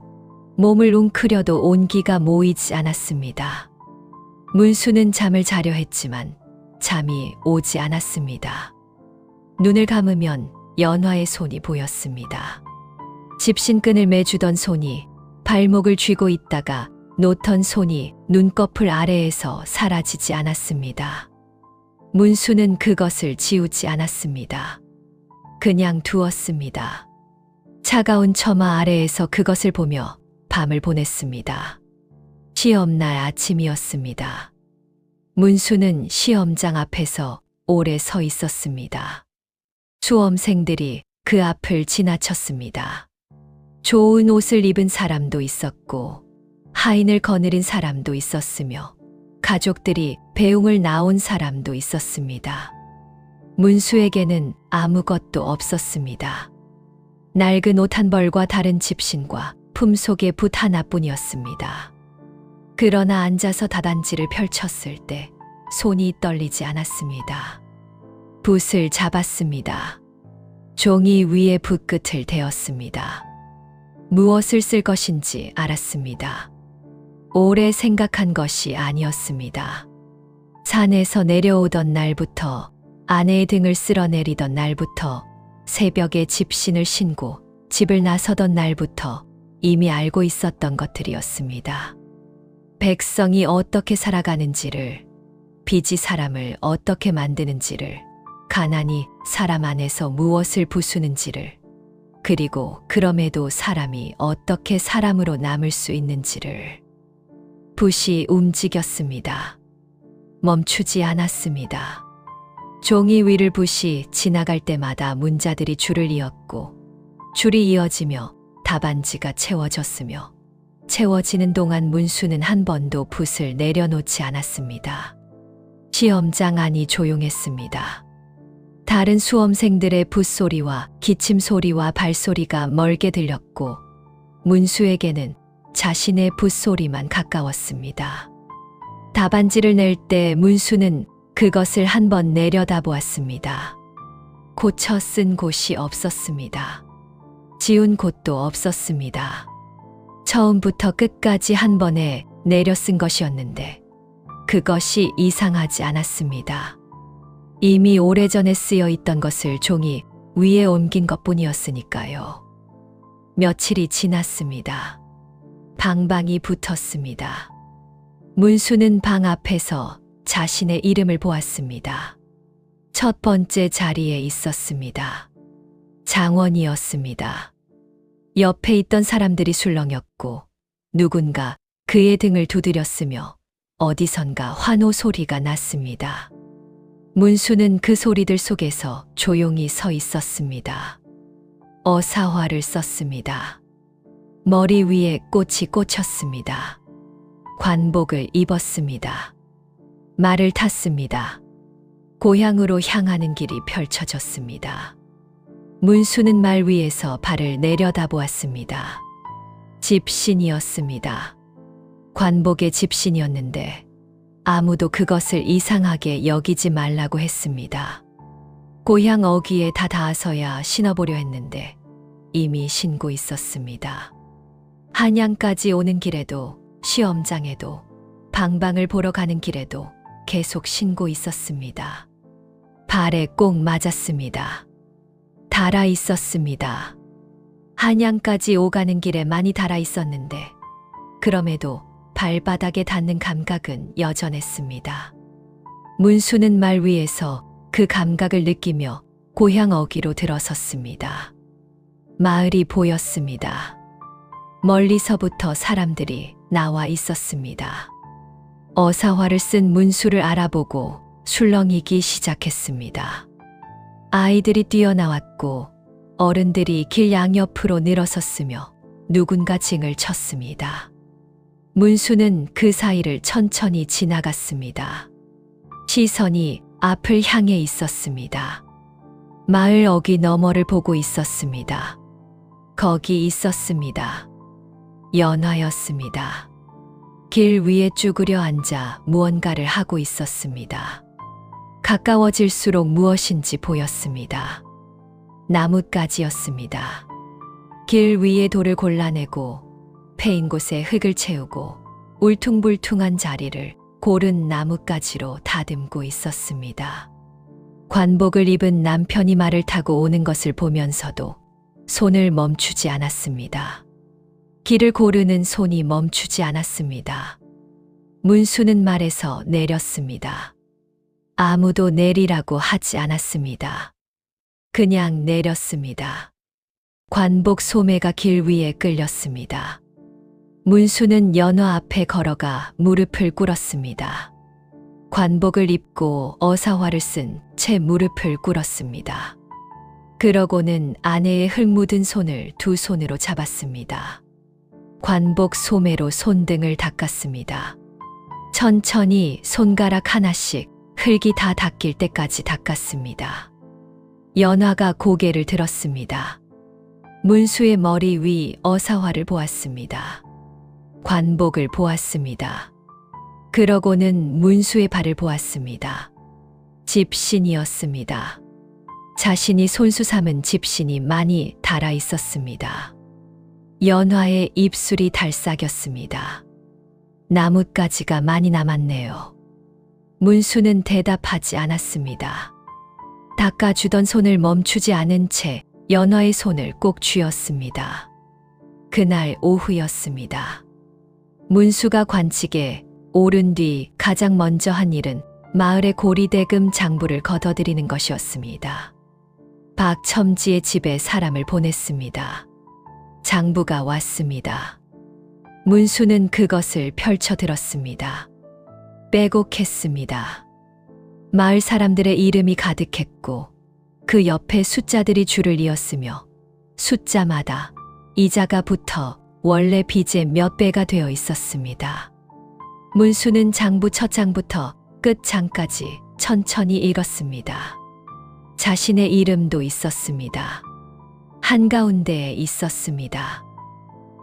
몸을 웅크려도 온기가 모이지 않았습니다. 문수는 잠을 자려 했지만 잠이 오지 않았습니다. 눈을 감으면 연화의 손이 보였습니다. 집신끈을 매주던 손이 발목을 쥐고 있다가 놓던 손이 눈꺼풀 아래에서 사라지지 않았습니다. 문수는 그것을 지우지 않았습니다. 그냥 두었습니다. 차가운 처마 아래에서 그것을 보며 밤을 보냈습니다. 시험날 아침이었습니다. 문수는 시험장 앞에서 오래 서 있었습니다. 수험생들이 그 앞을 지나쳤습니다. 좋은 옷을 입은 사람도 있었고 하인을 거느린 사람도 있었으며 가족들이 배웅을 나온 사람도 있었습니다. 문수에게는 아무것도 없었습니다. 낡은 옷 한 벌과 다른 집신과 품속의 붓 하나뿐이었습니다. 그러나 앉아서 다단지를 펼쳤을 때 손이 떨리지 않았습니다. 붓을 잡았습니다. 종이 위에 붓끝을 대었습니다. 무엇을 쓸 것인지 알았습니다. 오래 생각한 것이 아니었습니다. 산에서 내려오던 날부터 아내의 등을 쓸어내리던 날부터 새벽에 집신을 신고 집을 나서던 날부터 이미 알고 있었던 것들이었습니다. 백성이 어떻게 살아가는지를, 빚이 사람을 어떻게 만드는지를, 가난이 사람 안에서 무엇을 부수는지를, 그리고 그럼에도 사람이 어떻게 사람으로 남을 수 있는지를. 붓이 움직였습니다. 멈추지 않았습니다. 종이 위를 붓이 지나갈 때마다 문자들이 줄을 이었고 줄이 이어지며 답안지가 채워졌으며 채워지는 동안 문수는 한 번도 붓을 내려놓지 않았습니다. 시험장 안이 조용했습니다. 다른 수험생들의 붓소리와 기침소리와 발소리가 멀게 들렸고 문수에게는 자신의 붓소리만 가까웠습니다. 답안지를 낼 때 문수는 그것을 한 번 내려다보았습니다. 고쳐 쓴 곳이 없었습니다. 지운 곳도 없었습니다. 처음부터 끝까지 한 번에 내려 쓴 것이었는데 그것이 이상하지 않았습니다. 이미 오래전에 쓰여 있던 것을 종이 위에 옮긴 것뿐이었으니까요. 며칠이 지났습니다. 방방이 붙었습니다. 문수는 방 앞에서 자신의 이름을 보았습니다. 첫 번째 자리에 있었습니다. 장원이었습니다. 옆에 있던 사람들이 술렁였고 누군가 그의 등을 두드렸으며 어디선가 환호 소리가 났습니다. 문수는 그 소리들 속에서 조용히 서 있었습니다. 어사화를 썼습니다. 머리 위에 꽃이 꽂혔습니다. 관복을 입었습니다. 말을 탔습니다. 고향으로 향하는 길이 펼쳐졌습니다. 문수는 말 위에서 발을 내려다보았습니다. 집신이었습니다. 관복의 집신이었는데 아무도 그것을 이상하게 여기지 말라고 했습니다. 고향 어귀에 다 닿아서야 신어보려 했는데 이미 신고 있었습니다. 한양까지 오는 길에도 시험장에도 방방을 보러 가는 길에도 계속 신고 있었습니다. 발에 꼭 맞았습니다. 달아 있었습니다. 한양까지 오가는 길에 많이 달아 있었는데 그럼에도 발바닥에 닿는 감각은 여전했습니다. 문수는 말 위에서 그 감각을 느끼며 고향 어귀로 들어섰습니다. 마을이 보였습니다. 멀리서부터 사람들이 나와 있었습니다. 어사화를 쓴 문수를 알아보고 술렁이기 시작했습니다. 아이들이 뛰어나왔고 어른들이 길 양옆으로 늘어섰으며 누군가 징을 쳤습니다. 문수는 그 사이를 천천히 지나갔습니다. 시선이 앞을 향해 있었습니다. 마을 어귀 너머를 보고 있었습니다. 거기 있었습니다. 연화였습니다. 길 위에 쭈그려 앉아 무언가를 하고 있었습니다. 가까워질수록 무엇인지 보였습니다. 나뭇가지였습니다. 길 위에 돌을 골라내고 패인 곳에 흙을 채우고 울퉁불퉁한 자리를 고른 나뭇가지로 다듬고 있었습니다. 관복을 입은 남편이 말을 타고 오는 것을 보면서도 손을 멈추지 않았습니다. 길을 고르는 손이 멈추지 않았습니다. 문수는 말에서 내렸습니다. 아무도 내리라고 하지 않았습니다. 그냥 내렸습니다. 관복 소매가 길 위에 끌렸습니다. 문수는 연화 앞에 걸어가 무릎을 꿇었습니다. 관복을 입고 어사화를 쓴 채 무릎을 꿇었습니다. 그러고는 아내의 흙 묻은 손을 두 손으로 잡았습니다. 관복 소매로 손등을 닦았습니다. 천천히 손가락 하나씩 흙이 다 닦일 때까지 닦았습니다. 연화가 고개를 들었습니다. 문수의 머리 위 어사화를 보았습니다. 관복을 보았습니다. 그러고는 문수의 발을 보았습니다. 집신이었습니다. 자신이 손수 삼은 집신이 많이 달아 있었습니다. 연화의 입술이 달싹였습니다. 나뭇가지가 많이 남았네요. 문수는 대답하지 않았습니다. 닦아주던 손을 멈추지 않은 채 연화의 손을 꼭 쥐었습니다. 그날 오후였습니다. 문수가 관직에 오른 뒤 가장 먼저 한 일은 마을의 고리대금 장부를 걷어들이는 것이었습니다. 박첨지의 집에 사람을 보냈습니다. 장부가 왔습니다. 문수는 그것을 펼쳐 들었습니다. 빼곡했습니다. 마을 사람들의 이름이 가득했고 그 옆에 숫자들이 줄을 이었으며 숫자마다 이자가 붙어 원래 빚의 몇 배가 되어 있었습니다. 문수는 장부 첫 장부터 끝 장까지 천천히 읽었습니다. 자신의 이름도 있었습니다. 한가운데에 있었습니다.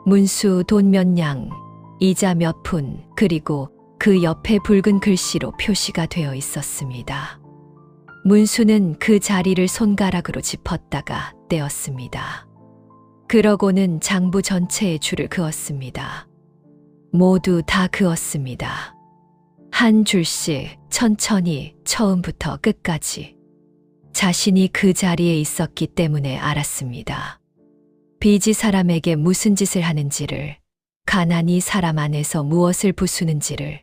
문수 돈 몇 냥, 이자 몇 푼, 그리고 그 옆에 붉은 글씨로 표시가 되어 있었습니다. 문수는 그 자리를 손가락으로 짚었다가 떼었습니다. 그러고는 장부 전체에 줄을 그었습니다. 모두 다 그었습니다. 한 줄씩 천천히 처음부터 끝까지. 자신이 그 자리에 있었기 때문에 알았습니다. 빚이 사람에게 무슨 짓을 하는지를, 가난이 사람 안에서 무엇을 부수는지를,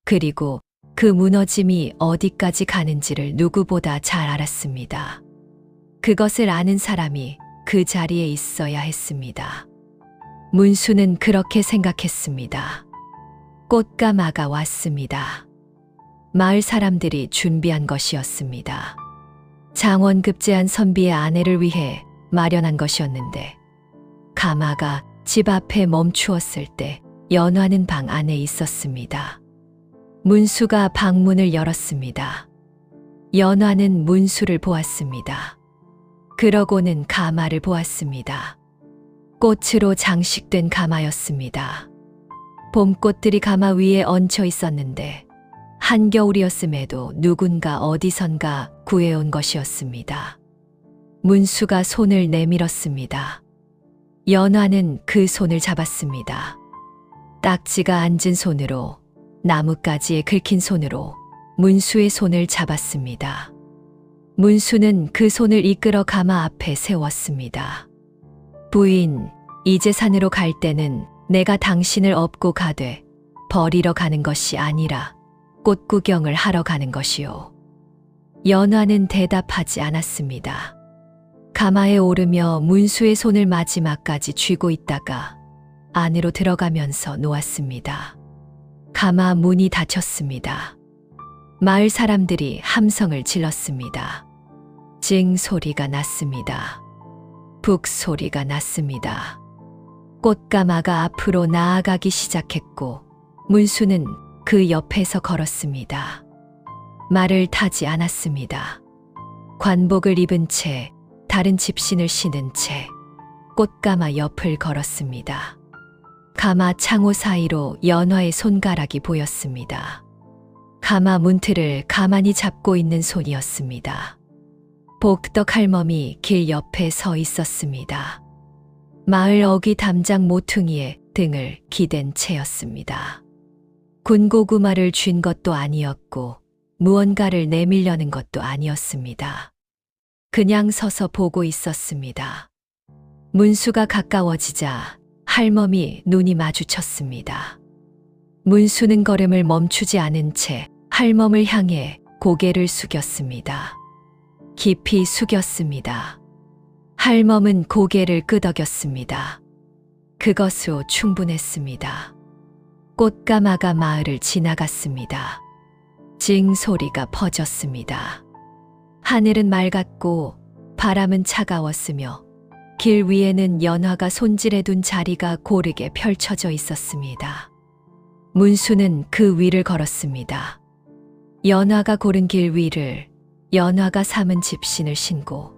그리고 그 무너짐이 어디까지 가는지를 누구보다 잘 알았습니다. 그것을 아는 사람이 그 자리에 있어야 했습니다. 문수는 그렇게 생각했습니다. 꽃가마가 왔습니다. 마을 사람들이 준비한 것이었습니다. 장원급제한 선비의 아내를 위해 마련한 것이었는데 가마가 집 앞에 멈추었을 때 연화는 방 안에 있었습니다. 문수가 방문을 열었습니다. 연화는 문수를 보았습니다. 그러고는 가마를 보았습니다. 꽃으로 장식된 가마였습니다. 봄꽃들이 가마 위에 얹혀 있었는데 한겨울이었음에도 누군가 어디선가 구해온 것이었습니다. 문수가 손을 내밀었습니다. 연화는 그 손을 잡았습니다. 딱지가 앉은 손으로, 나뭇가지에 긁힌 손으로 문수의 손을 잡았습니다. 문수는 그 손을 이끌어 가마 앞에 세웠습니다. 부인, 이제 산으로 갈 때는 내가 당신을 업고 가되 버리러 가는 것이 아니라 꽃 구경을 하러 가는 것이요. 연화는 대답하지 않았습니다. 가마에 오르며 문수의 손을 마지막까지 쥐고 있다가 안으로 들어가면서 놓았습니다. 가마 문이 닫혔습니다. 마을 사람들이 함성을 질렀습니다. 징 소리가 났습니다. 북 소리가 났습니다. 꽃가마가 앞으로 나아가기 시작했고 문수는 그 옆에서 걸었습니다. 말을 타지 않았습니다. 관복을 입은 채 다른 집신을 신은 채 꽃가마 옆을 걸었습니다. 가마 창호 사이로 연화의 손가락이 보였습니다. 가마 문틀을 가만히 잡고 있는 손이었습니다. 복덕 할멈이 길 옆에 서 있었습니다. 마을 어귀 담장 모퉁이에 등을 기댄 채였습니다. 군고구마를 쥔 것도 아니었고 무언가를 내밀려는 것도 아니었습니다. 그냥 서서 보고 있었습니다. 문수가 가까워지자 할멈이 눈이 마주쳤습니다. 문수는 걸음을 멈추지 않은 채 할멈을 향해 고개를 숙였습니다. 깊이 숙였습니다. 할멈은 고개를 끄덕였습니다. 그것으로 충분했습니다. 꽃가마가 마을을 지나갔습니다. 징 소리가 퍼졌습니다. 하늘은 맑았고 바람은 차가웠으며 길 위에는 연화가 손질해둔 자리가 고르게 펼쳐져 있었습니다. 문수는 그 위를 걸었습니다. 연화가 고른 길 위를 연화가 삼은 집신을 신고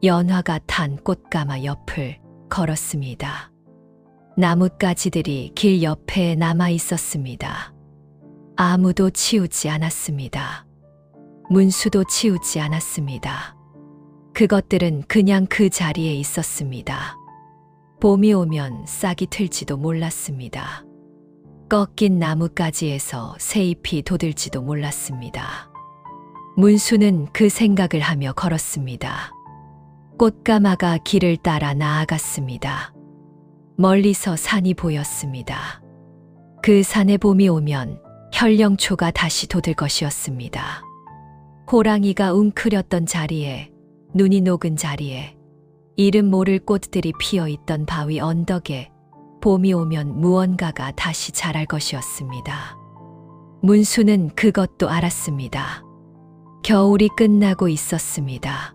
연화가 탄 꽃가마 옆을 걸었습니다. 나뭇가지들이 길 옆에 남아 있었습니다. 아무도 치우지 않았습니다. 문수도 치우지 않았습니다. 그것들은 그냥 그 자리에 있었습니다. 봄이 오면 싹이 틀지도 몰랐습니다. 꺾인 나뭇가지에서 새잎이 돋을지도 몰랐습니다. 문수는 그 생각을 하며 걸었습니다. 꽃가마가 길을 따라 나아갔습니다. 멀리서 산이 보였습니다. 그 산에 봄이 오면 현령초가 다시 돋을 것이었습니다. 호랑이가 웅크렸던 자리에, 눈이 녹은 자리에, 이름 모를 꽃들이 피어있던 바위 언덕에 봄이 오면 무언가가 다시 자랄 것이었습니다. 문수는 그것도 알았습니다. 겨울이 끝나고 있었습니다.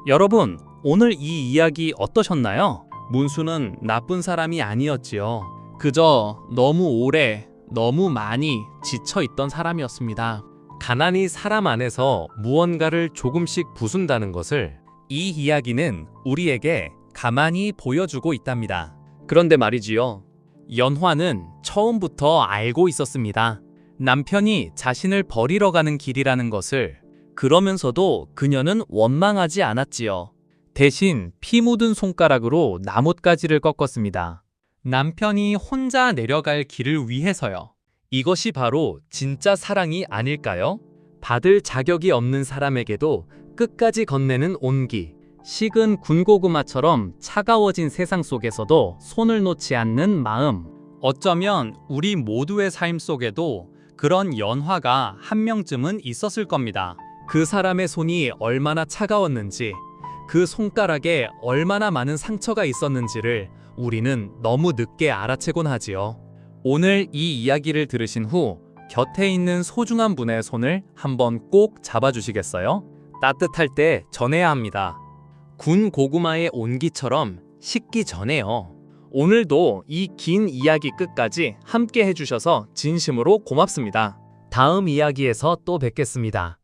여러분, 오늘 이 이야기 어떠셨나요? 문수는 나쁜 사람이 아니었지요. 그저 너무 오래, 너무 많이 지쳐있던 사람이었습니다. 가난이 사람 안에서 무언가를 조금씩 부순다는 것을 이 이야기는 우리에게 가만히 보여주고 있답니다. 그런데 말이지요. 연화는 처음부터 알고 있었습니다. 남편이 자신을 버리러 가는 길이라는 것을. 그러면서도 그녀는 원망하지 않았지요. 대신 피 묻은 손가락으로 나뭇가지를 꺾었습니다. 남편이 혼자 내려갈 길을 위해서요. 이것이 바로 진짜 사랑이 아닐까요? 받을 자격이 없는 사람에게도 끝까지 건네는 온기. 식은 군고구마처럼 차가워진 세상 속에서도 손을 놓지 않는 마음. 어쩌면 우리 모두의 삶 속에도 그런 연화가 한 명쯤은 있었을 겁니다. 그 사람의 손이 얼마나 차가웠는지, 그 손가락에 얼마나 많은 상처가 있었는지를 우리는 너무 늦게 알아채곤 하지요. 오늘 이 이야기를 들으신 후 곁에 있는 소중한 분의 손을 한번 꼭 잡아주시겠어요? 따뜻할 때 전해야 합니다. 군 고구마의 온기처럼 식기 전에요. 오늘도 이 긴 이야기 끝까지 함께 해주셔서 진심으로 고맙습니다. 다음 이야기에서 또 뵙겠습니다.